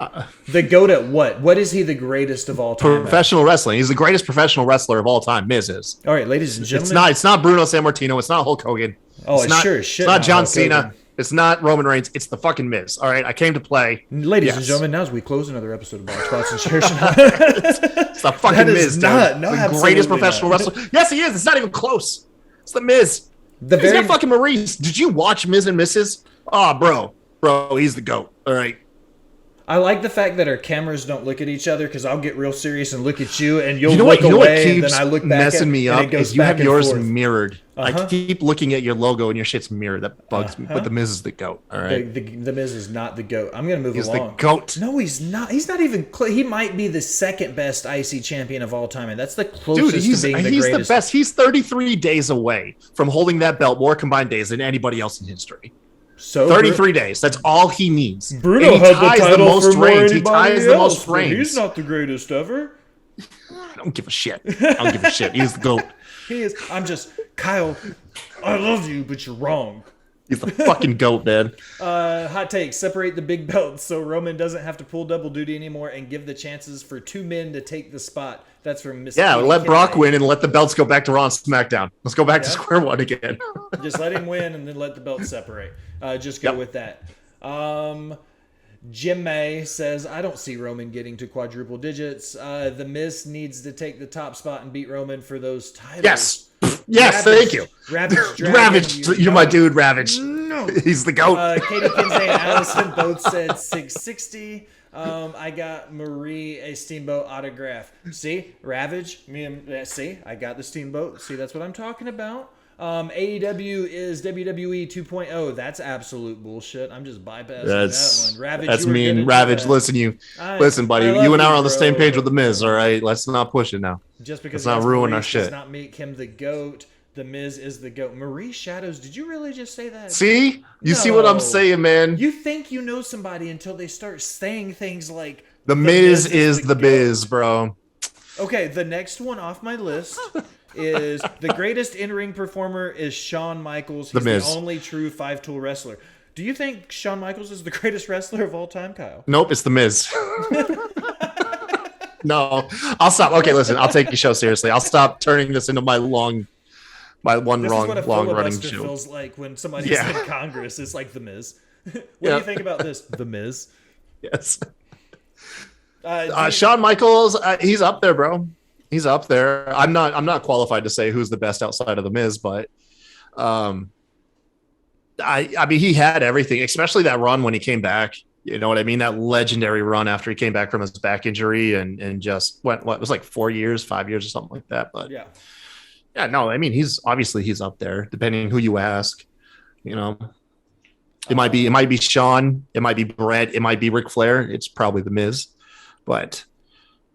the GOAT at what? What is he the greatest of all time? Professional wrestling. He's the greatest professional wrestler of all time. Miz is. All right, ladies and gentlemen. It's not Bruno Sammartino. It's not Hulk Hogan. Oh, it's sure as shit. It's not John Cena. It's not Roman Reigns. It's the fucking Miz. All right, I came to play. Ladies and gentlemen, now as we close another episode of Botched and Share It's the fucking Miz, not, dude. The greatest professional wrestler. Yes, he is. It's not even close. It's the Miz. He's got fucking Maurice. Did you watch Miz and Mrs.? Oh, bro, he's the GOAT. All right. I like the fact that our cameras don't look at each other because I'll get real serious and look at you, and you'll look away, and then I look back. Messing me up is you have yours mirrored. Uh-huh. I keep looking at your logo and your shit's mirrored. That bugs me. But the Miz is the GOAT. All right. The Miz is not the GOAT. I'm gonna move along. He's the GOAT. No, he's not. He's not even. He might be the second best IC champion of all time, and that's the closest to being the greatest. He's the best. He's 33 days away from holding that belt more combined days than anybody else in history. So 33 days. That's all he needs. Bruno had the title for more anybody He ties the most reigns. He's not the greatest ever. I don't give a shit. I don't give a shit. He's the GOAT. He is. I'm just Kyle. I love you, but you're wrong. He's the fucking GOAT, man. Hot take. Separate the big belts so Roman doesn't have to pull double duty anymore and give the chances for 2 men to take the spot. That's from Mr. Yeah, let Brock win and let the belts go back to Raw and SmackDown. Let's go back to square one again. Just let him win and then let the belts separate. Just go with that. Jim May says, I don't see Roman getting to quadruple digits. The Miz needs to take the top spot and beat Roman for those titles. Yes, thank you. Ravage, you're my dude, Ravage. No. He's the GOAT. Katie Kinsey and Allison both said 660. I got Marie a Steamboat autograph. See, Ravage. See, I got the Steamboat. See, that's what I'm talking about. AEW is WWE 2.0. That's absolute bullshit. I'm just bypassing That's that one. Ravage, that's you were me and gonna do Ravage. that. Listen, buddy. I You love and I are on the bro, same page with the but Miz. All no. right, let's not push it now. Just because Let's not ruin our Maurice shit. does not make him the GOAT. The Miz is the GOAT. Maurice Shadows, did you really just say that? See, you see what I'm No. saying, man. You think you know somebody until they start saying things like The Miz is the GOAT. biz, bro. Okay, the next one off my list is the greatest in-ring performer is Shawn Michaels. He's The Miz. the only true five-tool wrestler. Do you think Shawn Michaels is the greatest wrestler of all time, Kyle? Nope, it's the Miz. No, I'll stop. Okay, listen, I'll take your show seriously. I'll stop turning this into my This is what a long running filibuster show. feels like when somebody's Yeah. in Congress. It's like The Miz. What do you think about this? The Miz? Yes. Do you- Shawn Michaels, he's up there, bro. He's up there. I'm not qualified to say who's the best outside of the Miz, but I mean he had everything, especially that run when he came back. You know what I mean? That legendary run after he came back from his back injury and just went what it was like 4 years, 5 years or something like that. But yeah. yeah, no, I mean he's up there, depending who you ask. You know, it might be Shawn, it might be Brett, it might be Ric Flair. It's probably the Miz, but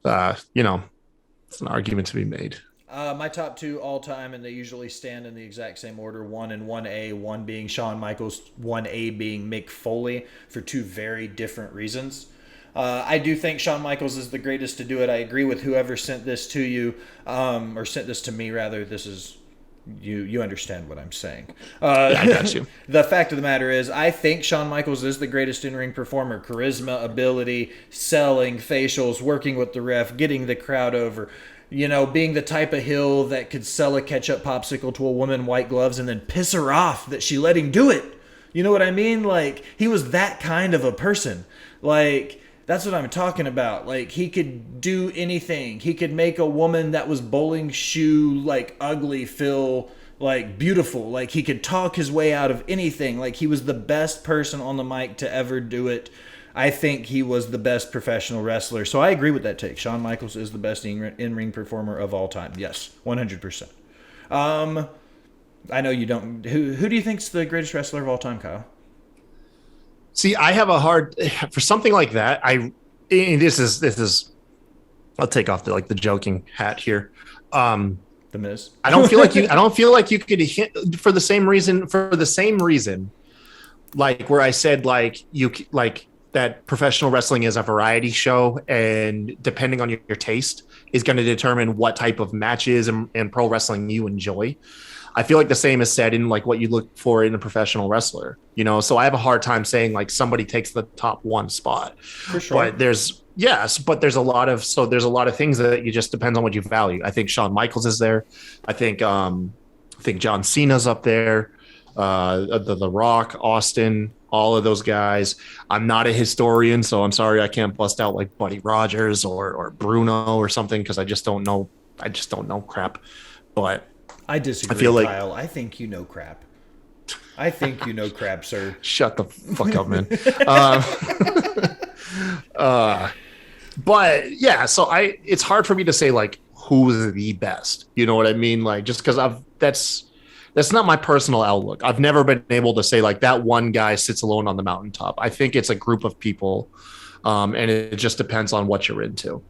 you know, it's an argument to be made. My top two all time, and they usually stand in the exact same order: 1 and 1A. 1 being Shawn Michaels, 1A being Mick Foley, for two very different reasons. I do think Shawn Michaels is the greatest to do it. I agree with whoever sent this to you, or sent this to me rather. This is you understand what I'm saying. Yeah, I got you. The fact of the matter is, I think Shawn Michaels is the greatest in-ring performer. Charisma, ability, selling, facials, working with the ref, getting the crowd over. You know, being the type of heel that could sell a ketchup popsicle to a woman in white gloves and then piss her off that she let him do it. You know what I mean? Like, he was that kind of a person. Like, that's what I'm talking about. Like, he could do anything. He could make a woman that was bowling shoe, like, ugly feel, like, beautiful. Like, he could talk his way out of anything. Like, he was the best person on the mic to ever do it. I think he was the best professional wrestler. So I agree with that take. Shawn Michaels is the best in-ring performer of all time. Yes, 100%. I know you don't. Who do you think's the greatest wrestler of all time, Kyle? See, I have a hard for something like that. This is. I'll take off the joking hat here. The Miz. I don't feel like you could hit for the same reason. Like where I said that professional wrestling is a variety show, and depending on your taste is going to determine what type of matches and pro wrestling you enjoy. I feel like the same is said in like what you look for in a professional wrestler, you know? So I have a hard time saying like somebody takes the top one spot. For sure. But there's a lot of things that you just depends on what you value. I think Shawn Michaels is there. I think John Cena's up there. The Rock, Austin, all of those guys. I'm not a historian, so I'm sorry I can't bust out like Buddy Rogers or Bruno or something because I just don't know crap. But I disagree, I feel like, Kyle. I think you know crap. I think you know crap, sir. Shut the fuck up, man. But yeah, so it's hard for me to say like who's the best. You know what I mean? Like just because that's not my personal outlook. I've never been able to say like that one guy sits alone on the mountaintop. I think it's a group of people, and it just depends on what you're into.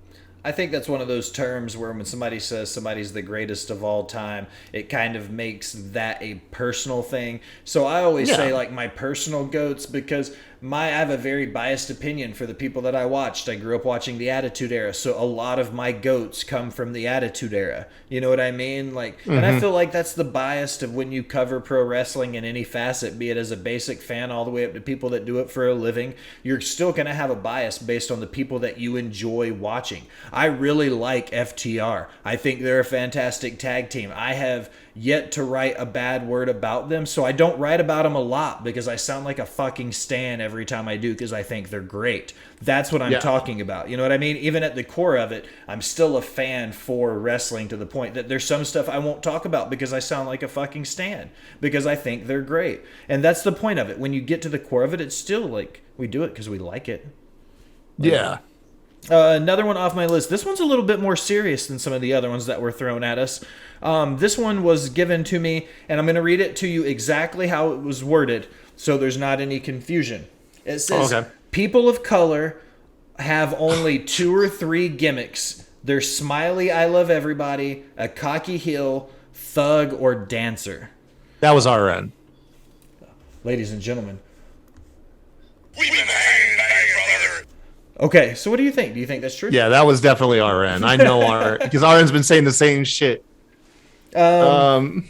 I think that's one of those terms where when somebody says somebody's the greatest of all time, it kind of makes that a personal thing. So I always say like my personal GOATs because I have a very biased opinion for the people that I watched. I grew up watching the Attitude Era, so a lot of my GOATs come from the Attitude Era. You know what I mean? Like, and I feel like that's the bias of when you cover pro wrestling in any facet, be it as a basic fan all the way up to people that do it for a living. You're still going to have a bias based on the people that you enjoy watching. I really like FTR. I think they're a fantastic tag team. I have yet to write a bad word about them, so I don't write about them a lot because I sound like a fucking stan every time I do because I think they're great. That's what I'm talking about. You know what I mean? Even at the core of it, I'm still a fan for wrestling to the point that there's some stuff I won't talk about because I sound like a fucking stan because I think they're great. And that's the point of it. When you get to the core of it, it's still like we do it because we like it. Yeah. Another one off my list. This one's a little bit more serious than some of the other ones that were thrown at us. This one was given to me, and I'm going to read it to you exactly how it was worded so there's not any confusion. It says, people of color have only 2 or 3 gimmicks. They're smiley, I love everybody, a cocky heel, thug, or dancer. That was RN. Ladies and gentlemen. We've been hanged by your brother. Okay, so what do you think? Do you think that's true? Yeah, that was definitely RN. I know RN because RN's been saying the same shit. No,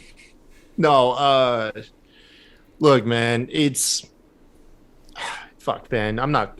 look, man, it's fuck, man. I'm not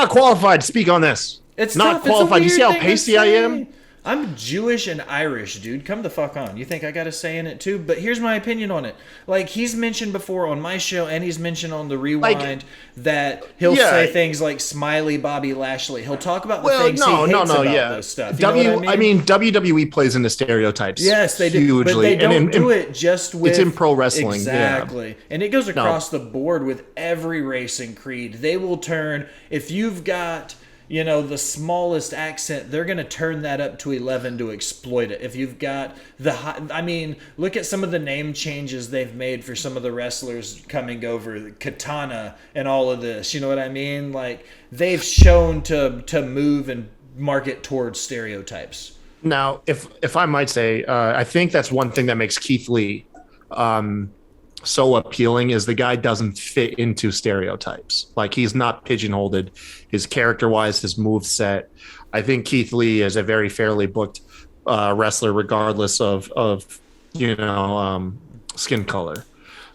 qualified to speak on this. It's not tough. qualified. You see how It's a weird thing to pasty I am? say. I'm Jewish and Irish, dude. Come the fuck on. You think I got a say in it too? But here's my opinion on it. Like, he's mentioned before on my show, and he's mentioned on the Rewind, that he'll say things like "smiley Bobby Lashley." He'll talk about the things he hates about those stuff. You know what I mean? WWE plays into stereotypes. Yes, they do. Hugely. But they don't do it just with... It's in pro wrestling. Exactly. Yeah. And it goes across the board with every racing creed. They will turn... If you've got... the smallest accent, they're going to turn that up to 11 to exploit it. If you've got look at some of the name changes they've made for some of the wrestlers coming over, Katana and all of this. You know what I mean? Like, they've shown to move and market towards stereotypes. Now, if I might say, I think that's one thing that makes Keith Lee so appealing is the guy doesn't fit into stereotypes. Like, he's not pigeonholed. His character-wise, his move set. I think Keith Lee is a very fairly booked wrestler, regardless of skin color.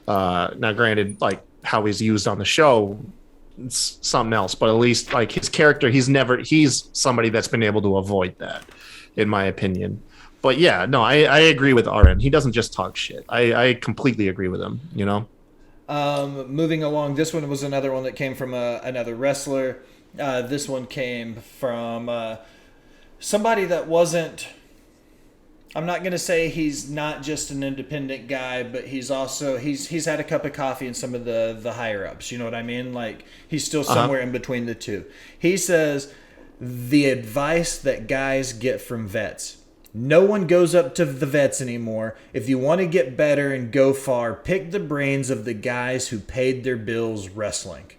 Now, granted, like how he's used on the show, it's something else. But at least, like, his character, he's somebody that's been able to avoid that, in my opinion. But yeah, no, I agree with RN. He doesn't just talk shit. I completely agree with him, Moving along, this one was another one that came from another wrestler. This one came from somebody that wasn't... I'm not going to say he's not just an independent guy, but he's also... He's had a cup of coffee in some of the higher-ups. You know what I mean? Like, he's still somewhere in between the two. He says, the advice that guys get from vets... No one goes up to the vets anymore. If you want to get better and go far, pick the brains of the guys who paid their bills wrestling.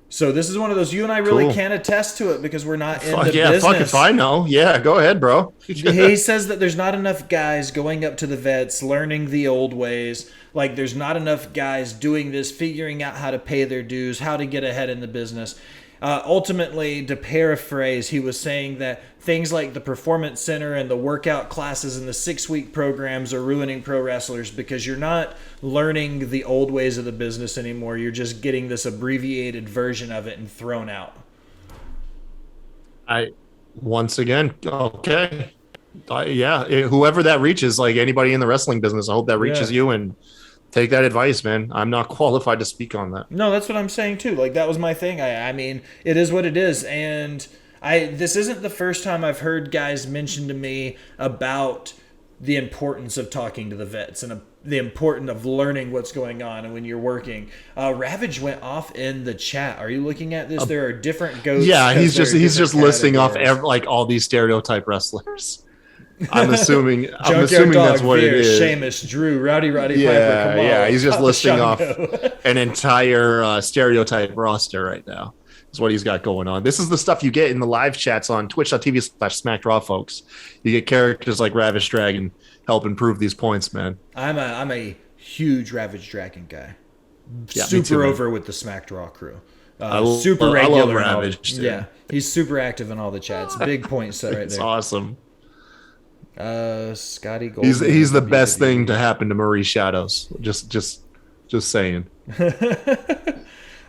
So this is one of those, you and I really can't attest to it because we're not in the business. Fuck if I know. Yeah, go ahead, bro. He says that there's not enough guys going up to the vets, learning the old ways. Like, there's not enough guys doing this, figuring out how to pay their dues, how to get ahead in the business. Ultimately, to paraphrase, he was saying that things like the Performance Center and the workout classes and the 6-week programs are ruining pro wrestlers because you're not learning the old ways of the business anymore. You're just getting this abbreviated version of it and thrown out. Once again, okay. Whoever that reaches, like anybody in the wrestling business, I hope that reaches you and take that advice, man. I'm not qualified to speak on that. No, that's what I'm saying too. Like, that was my thing. I mean, it is what it is. And this isn't the first time I've heard guys mention to me about the importance of talking to the vets and the importance of learning what's going on and when you're working. Ravage went off in the chat. Are you looking at this? There are different goats. Yeah, he's just listing off all these stereotype wrestlers. I'm assuming that's what it is. Sheamus, Drew, Rowdy Piper, Kamal. Yeah, he's just listing off an entire stereotype roster right now. That's what he's got going on. This is the stuff you get in the live chats on twitch.tv/SmackDraw, folks. You get characters like Ravage Dragon help improve these points, man. I'm a huge Ravage Dragon guy. Yeah, super over with the SmackDraw crew. Super regular. I love Ravage. Yeah, he's super active in all the chats. Big point set right there. It's awesome. Scotty Gold. He's the best thing to happen to Marie Shadows. Just saying.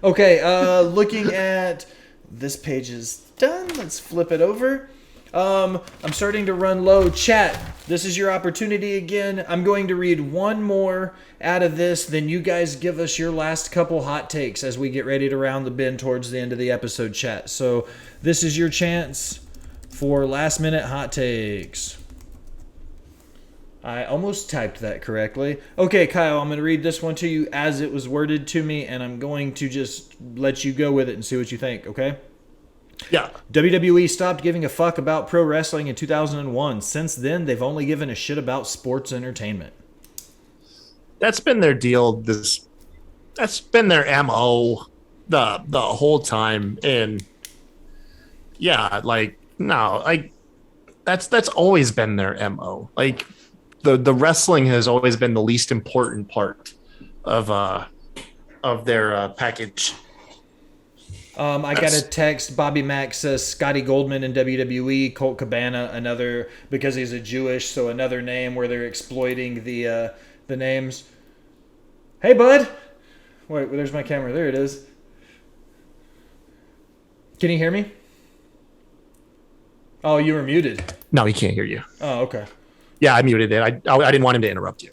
Okay, looking at this page is done. Let's flip it over. I'm starting to run low. Chat, this is your opportunity again. I'm going to read one more out of this, then you guys give us your last couple hot takes as we get ready to round the bend towards the end of the episode, chat. So this is your chance for last minute hot takes. I almost typed that correctly. Okay, Kyle, I'm going to read this one to you as it was worded to me, and I'm going to just let you go with it and see what you think, okay? Yeah. WWE stopped giving a fuck about pro wrestling in 2001. Since then, they've only given a shit about sports entertainment. That's been their deal. That's been their MO the whole time. And yeah, like no, like that's always been their MO. Like the wrestling has always been the least important part of their package. I got a text. Bobby Mack says Scotty Goldman in WWE, Colt Cabana, another because he's a Jewish, so another name where they're exploiting the names. Hey, bud. Wait, there's my camera. There it is. Can you hear me? Oh, you were muted. No, he can't hear you. Oh, okay. Yeah, I muted it. I didn't want him to interrupt you.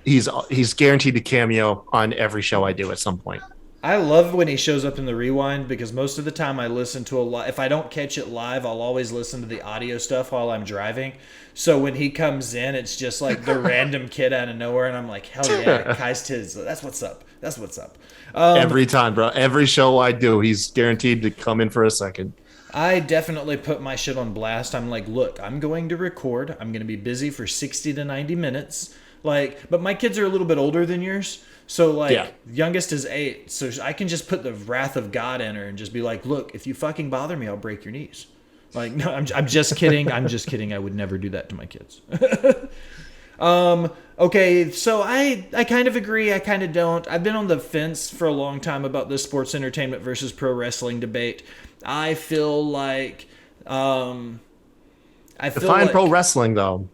He's guaranteed to cameo on every show I do at some point. I love when he shows up in the rewind because most of the time I listen to a lot. If I don't catch it live, I'll always listen to the audio stuff while I'm driving. So when he comes in, it's just like the random kid out of nowhere, and I'm like, hell yeah, Kai's Tiz. That's what's up. That's what's up. Every time, bro. Every show I do, he's guaranteed to come in for a second. I definitely put my shit on blast. I'm like, look, I'm going to record. I'm going to be busy for 60 to 90 minutes. Like, but my kids are a little bit older than yours. So, like, yeah. Youngest is 8. So I can just put the wrath of God in her and just be like, look, if you fucking bother me, I'll break your knees. Like, no, I'm just kidding. I'm just kidding. I would never do that to my kids. Okay, so I kind of agree. I kind of don't. I've been on the fence for a long time about this sports entertainment versus pro wrestling debate. I feel like Define pro wrestling, though.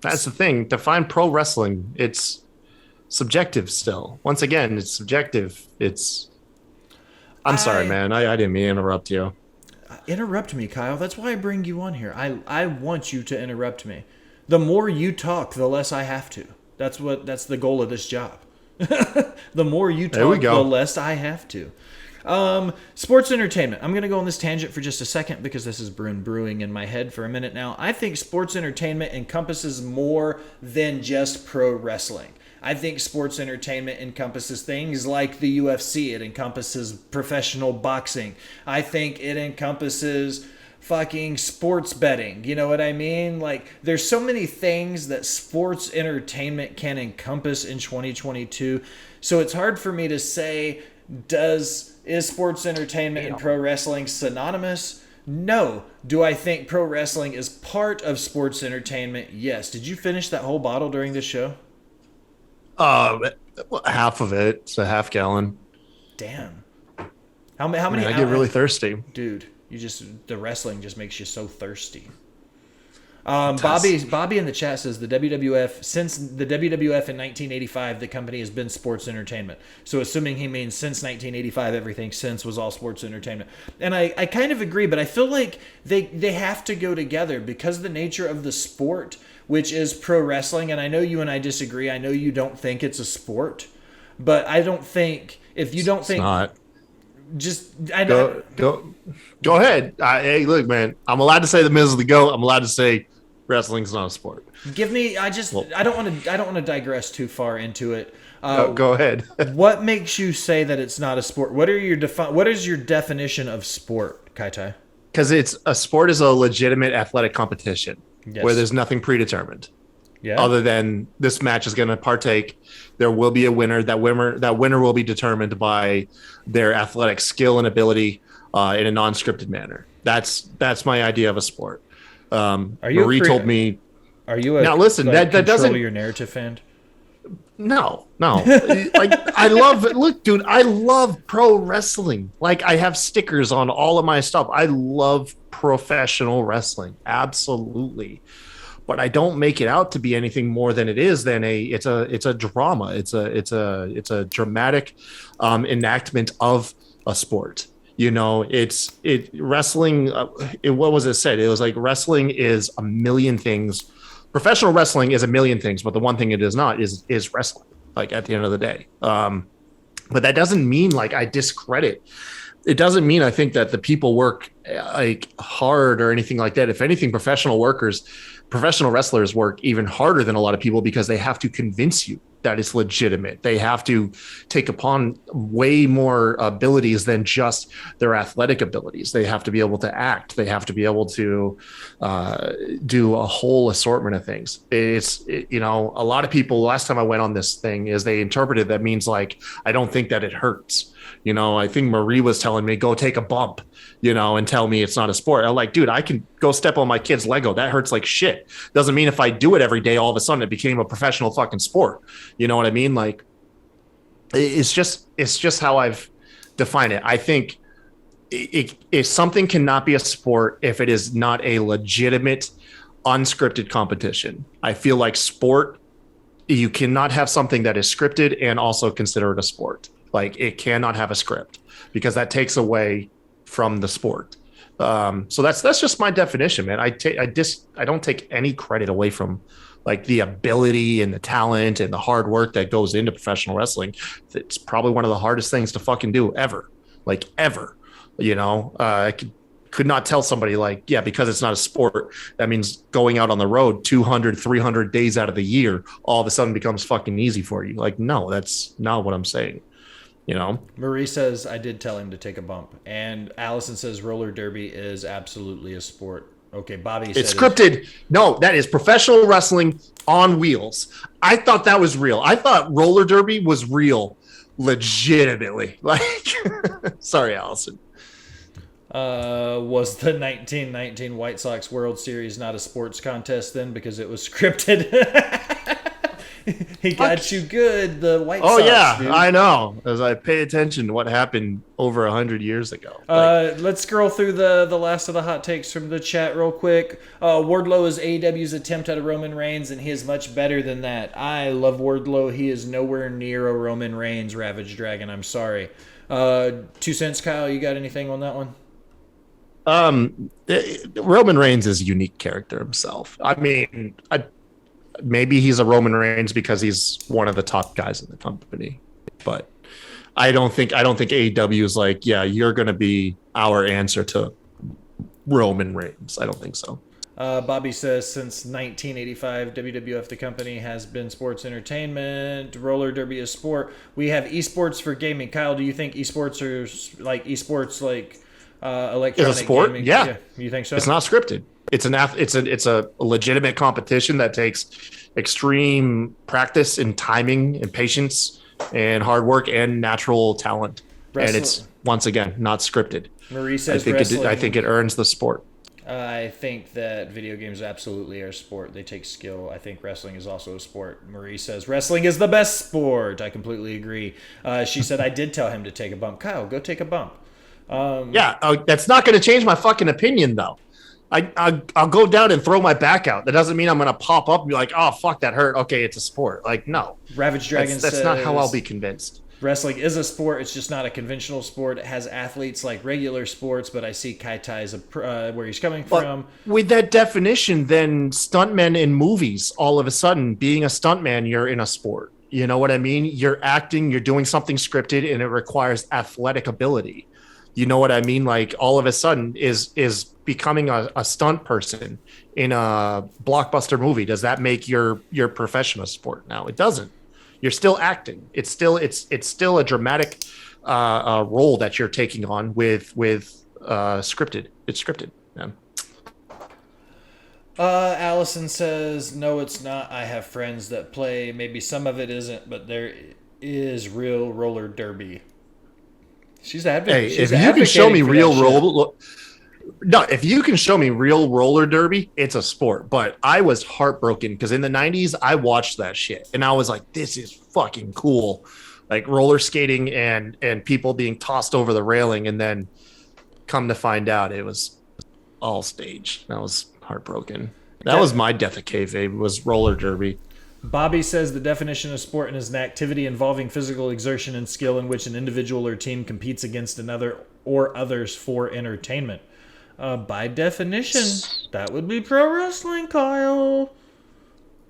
That's the thing. Define pro wrestling. It's subjective still. Once again, it's subjective. I'm sorry, man. I didn't mean to interrupt you. Interrupt me, Kyle. That's why I bring you on here. I want you to interrupt me. The more you talk, the less I have to. That's the goal of this job. The more you talk, the less I have to. Sports entertainment. I'm going to go on this tangent for just a second because this is brewing in my head for a minute now. I think sports entertainment encompasses more than just pro wrestling. I think sports entertainment encompasses things like the UFC. It encompasses professional boxing. I think it encompasses fucking sports betting. You know what I mean? Like, there's so many things that sports entertainment can encompass in 2022. So it's hard for me to say, is sports entertainment and pro wrestling synonymous? No. Do I think pro wrestling is part of sports entertainment? Yes. Did you finish that whole bottle during this show? Half of it. It's a half gallon. Damn. How many? I get really thirsty, dude. The wrestling just makes you so thirsty. Bobby in the chat says since the WWF in 1985, the company has been sports entertainment. So assuming he means since 1985, everything since was all sports entertainment. And I kind of agree, but I feel like they have to go together because of the nature of the sport, which is pro wrestling. And I know you and I disagree. I know you don't think it's a sport, but I don't think if you don't think it's not. Just go ahead. Hey, look, man. I'm allowed to say the Miz is the GOAT. I'm allowed to say wrestling's not a sport. Give me. I don't want to digress too far into it. Go ahead. What makes you say that it's not a sport? What is your definition of sport, Kai-Tai? Because a sport is a legitimate athletic competition where there's nothing predetermined. Yeah. Other than this match is going to partake, there will be a winner. That winner will be determined by their athletic skill and ability in a non-scripted manner. That's my idea of a sport. Marie told me. Are you a now? Listen, that doesn't your narrative fan? No. Like I love it. Look, dude, I love pro wrestling. Like I have stickers on all of my stuff. I love professional wrestling, absolutely. But I don't make it out to be anything more than it is. It's a drama. It's a dramatic enactment of a sport. You know, wrestling. What was it said? It was like wrestling is a million things. Professional wrestling is a million things, but the one thing it is not is wrestling. Like at the end of the day, but that doesn't mean like I discredit. It doesn't mean I think that the people work like hard or anything like that. If anything, professional wrestlers work even harder than a lot of people because they have to convince you that is legitimate. They have to take upon way more abilities than just their athletic abilities. They have to be able to act. They have to be able to do a whole assortment of things. You know, a lot of people, last time I went on this thing, is they interpreted that means like, I don't think that it hurts. You know, I think Marie was telling me, go take a bump, you know, and tell me it's not a sport. I'm like, dude, I can go step on my kid's Lego. That hurts like shit. Doesn't mean if I do it every day, all of a sudden it became a professional fucking sport. You know what I mean? Like, it's just how I've defined it. I think if something cannot be a sport if it is not a legitimate, unscripted competition. I feel like sport, you cannot have something that is scripted and also consider it a sport. Like, it cannot have a script because that takes away from the sport. So that's just my definition, man. I don't take any credit away from like the ability and the talent and the hard work that goes into professional wrestling. It's probably one of the hardest things to fucking do ever, like ever. You know, I could not tell somebody like, yeah, because it's not a sport, that means going out on the road 200, 300 days out of the year, all of a sudden becomes fucking easy for you. Like, no, that's not what I'm saying. You know, Marie says, I did tell him to take a bump. And Allison says roller derby is absolutely a sport. Okay, Bobby said it's scripted. No, that is professional wrestling on wheels. I thought that was real. I thought roller derby was real, legitimately. Like, sorry, Allison. Was the 1919 White Sox World Series not a sports contest then because it was scripted? He got you good, the White Sox. Oh, yeah, dude. I know. As I pay attention to what happened over 100 years ago. Let's scroll through the last of the hot takes from the chat real quick. Wardlow is AEW's attempt at a Roman Reigns, and he is much better than that. I love Wardlow. He is nowhere near a Roman Reigns, Ravage Dragon. I'm sorry. 2 cents, Kyle. You got anything on that one? Roman Reigns is a unique character himself. I mean, maybe he's a Roman Reigns because he's one of the top guys in the company, but I don't think AEW is like, yeah, you're going to be our answer to Roman Reigns. I don't think so. Bobby says, since 1985, WWF, the company, has been sports entertainment. Roller derby is sport. We have esports for gaming. Kyle, do you think esports are like electronic is a sport? Gaming? Yeah. You think so? It's not scripted. It's a legitimate competition that takes extreme practice and timing and patience and hard work and natural talent. And it's, once again, not scripted. Marie says I think it earns the sport. I think that video games absolutely are a sport. They take skill. I think wrestling is also a sport. Marie says wrestling is the best sport. I completely agree. She said I did tell him to take a bump. Kyle, go take a bump. That's not going to change my fucking opinion, though. I'll go down and throw my back out. That doesn't mean I'm going to pop up and be like, oh, fuck, that hurt. Okay, it's a sport. Like, no. Ravage Dragon says... That's not how I'll be convinced. Wrestling is a sport. It's just not a conventional sport. It has athletes like regular sports, but I see Kai Tai's where he's coming from. With that definition, then stuntmen in movies, all of a sudden, being a stuntman, you're in a sport. You know what I mean? You're acting, you're doing something scripted, and it requires athletic ability. You know what I mean? Like, all of a sudden is becoming a stunt person in a blockbuster movie. Does that make your profession a sport? Now it doesn't. You're still acting. It's still a dramatic role that you're taking on with scripted. It's scripted, man. Allison says, no, it's not. I have friends that play. Maybe some of it isn't, but there is real roller derby. She's advocating. Hey, if you can show me if you can show me real roller derby, it's a sport. But I was heartbroken because in the 90s, I watched that shit and I was like, this is fucking cool. Like roller skating and people being tossed over the railing, and then come to find out it was all stage. I was heartbroken. That was my death of kayfabe, was roller derby. Bobby says the definition of sport is an activity involving physical exertion and skill in which an individual or team competes against another or others for entertainment. By definition, that would be pro wrestling, Kyle.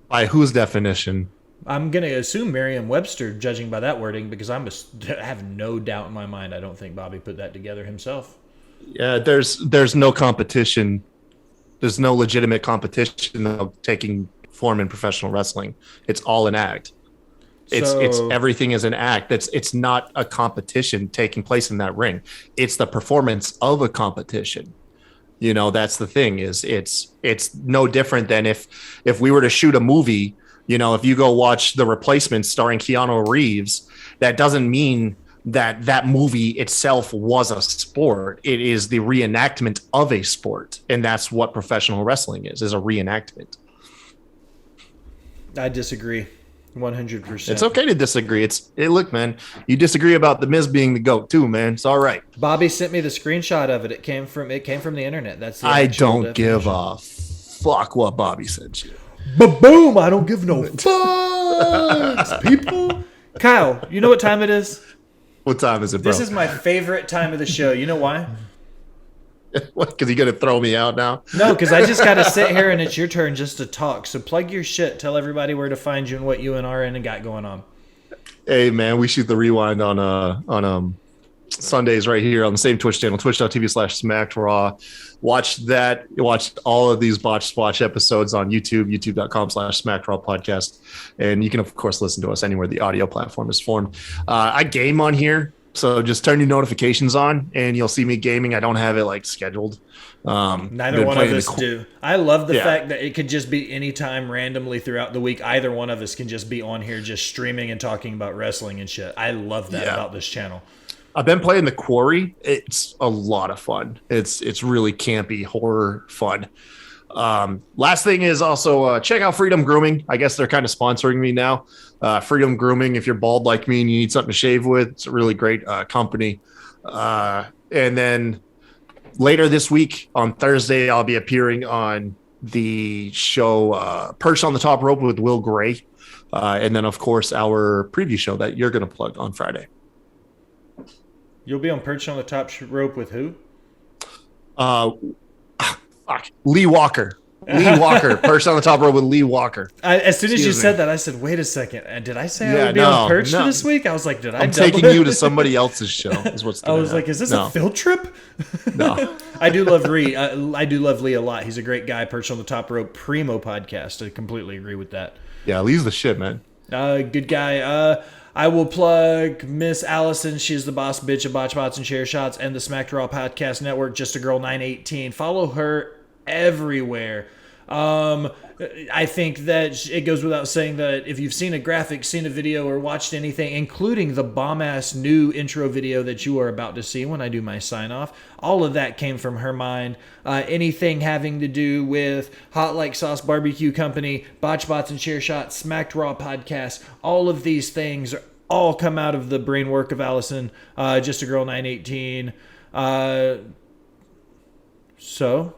By whose definition? I'm going to assume Merriam-Webster, judging by that wording, because I have no doubt in my mind I don't think Bobby put that together himself. Yeah, there's no competition. There's no legitimate competition of taking form in professional wrestling. It's all an act. It's everything is an act. It's not a competition taking place in that ring. It's the performance of a competition. You know, that's the thing. Is it's no different than if we were to shoot a movie. You know, if you go watch The Replacement starring Keanu Reeves, that doesn't mean that movie itself was a sport. It is the reenactment of a sport, and that's what professional wrestling is a reenactment. I disagree 100%. It's okay to disagree. Look, man, you disagree about The Miz being the GOAT too, man. It's all right. Bobby sent me the screenshot of it. It came from the internet. That's the I actual don't definition. give a fuck what Bobby sent you. Boom! I don't give no fucks, people. Kyle, you know what time it is? What time is it, bro? This is my favorite time of the show. You know why? What? Because you're gonna throw me out now? No, because I just got to sit here and it's your turn just to talk. So plug your shit. Tell everybody where to find you and what you and RN got going on. Hey, man, we shoot the rewind on Sundays right here on the same Twitch channel, twitch.tv/SmackedRaw. Watch that. Watch all of these Botched Watch episodes on YouTube, youtube.com/SmackedRaw podcast. And you can, of course, listen to us anywhere the audio platform is formed. I game on here, so just turn your notifications on and you'll see me gaming. I don't have it like scheduled. Neither one of us do. I love the fact that it could just be anytime randomly throughout the week. Either one of us can just be on here just streaming and talking about wrestling and shit. I love that about this channel. I've been playing The Quarry. It's a lot of fun. It's really campy horror fun. Last thing is also check out Freedom Grooming. I guess they're kind of sponsoring me now. Freedom Grooming, if you're bald like me and you need something to shave with, it's a really great company. And then later this week on Thursday, I'll be appearing on the show Perch on the Top Rope with Will Gray. And then, of course, our preview show that you're going to plug on Friday. You'll be on Perch on the Top Rope with who? Lee Walker. Lee Walker. Perch on the Top Rope with Lee Walker. As soon as you said that, I said, wait a second. Did I say I would be on Perch this week? I was like, I'm taking you to somebody else's show. Is what's I was like, is this a field trip? No. I do love I do love Lee a lot. He's a great guy. Perch on the Top Rope, primo podcast. I completely agree with that. Yeah, Lee's the shit, man. Good guy. I will plug Miss Allison. She's the boss bitch of Botch Bots and Chair Shots and the Smacked Raw Podcast Network. Just a Girl 918. Follow her everywhere. I think that it goes without saying that if you've seen a graphic, seen a video, or watched anything, including the bomb-ass new intro video that you are about to see when I do my sign-off, all of that came from her mind. Anything having to do with Hot Like Sauce Barbecue Company, Botch Bots and Chair Shots, Smacked Raw Podcast, all of these things all come out of the brain work of Allison, Just a Girl 918. So,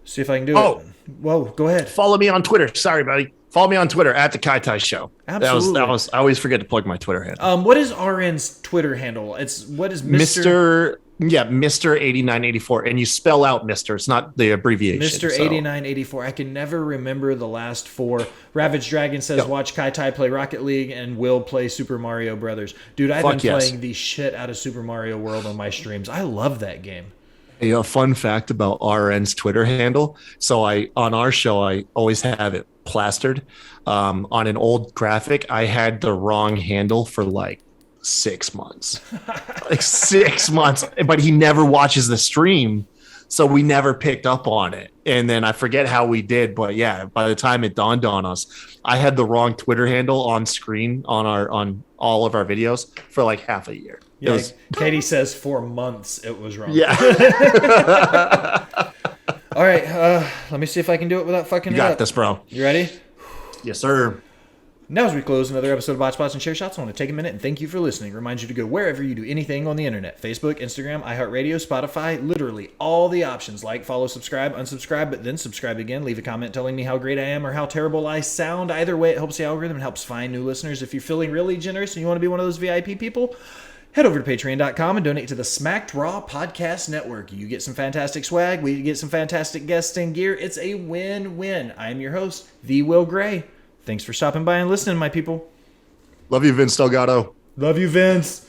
see if I can do it. Whoa, go ahead. Follow me on Twitter. Sorry, buddy. Follow me on Twitter at the Kai Tai Show. Absolutely. That was. I always forget to plug my Twitter handle. What is RN's Twitter handle? What is Mr. Mr. 8984, and you spell out Mr. It's not the abbreviation. Mr. 8984. I can never remember the last four. Ravage Dragon says, watch Kai Tai play Rocket League and Will play Super Mario Brothers. Dude, I've been playing the shit out of Super Mario World on my streams. I love that game. A fun fact about RN's Twitter handle. So on our show, I always have it plastered. On an old graphic, I had the wrong handle for like 6 months. Like 6 months. But he never watches the stream, so we never picked up on it. And then I forget how we did, but yeah, by the time it dawned on us, I had the wrong Twitter handle on screen on all of our videos for like half a year. Yeah, Katie says 4 months it was wrong. Yeah. All right, let me see if I can do it without fucking it up. You got this, bro. You ready? Yes, sir. Now as we close another episode of Botch Bots and Chair Shots, I want to take a minute and thank you for listening. Remind you to go wherever you do anything on the internet. Facebook, Instagram, iHeartRadio, Spotify, literally all the options. Like, follow, subscribe, unsubscribe, but then subscribe again. Leave a comment telling me how great I am or how terrible I sound. Either way, it helps the algorithm and helps find new listeners. If you're feeling really generous and you want to be one of those VIP people, head over to patreon.com and donate to the Smacked Raw Podcast Network. You get some fantastic swag. We get some fantastic guests and gear. It's a win-win. I am your host, The Will Gray. Thanks for stopping by and listening, my people. Love you, Vince Delgado. Love you, Vince.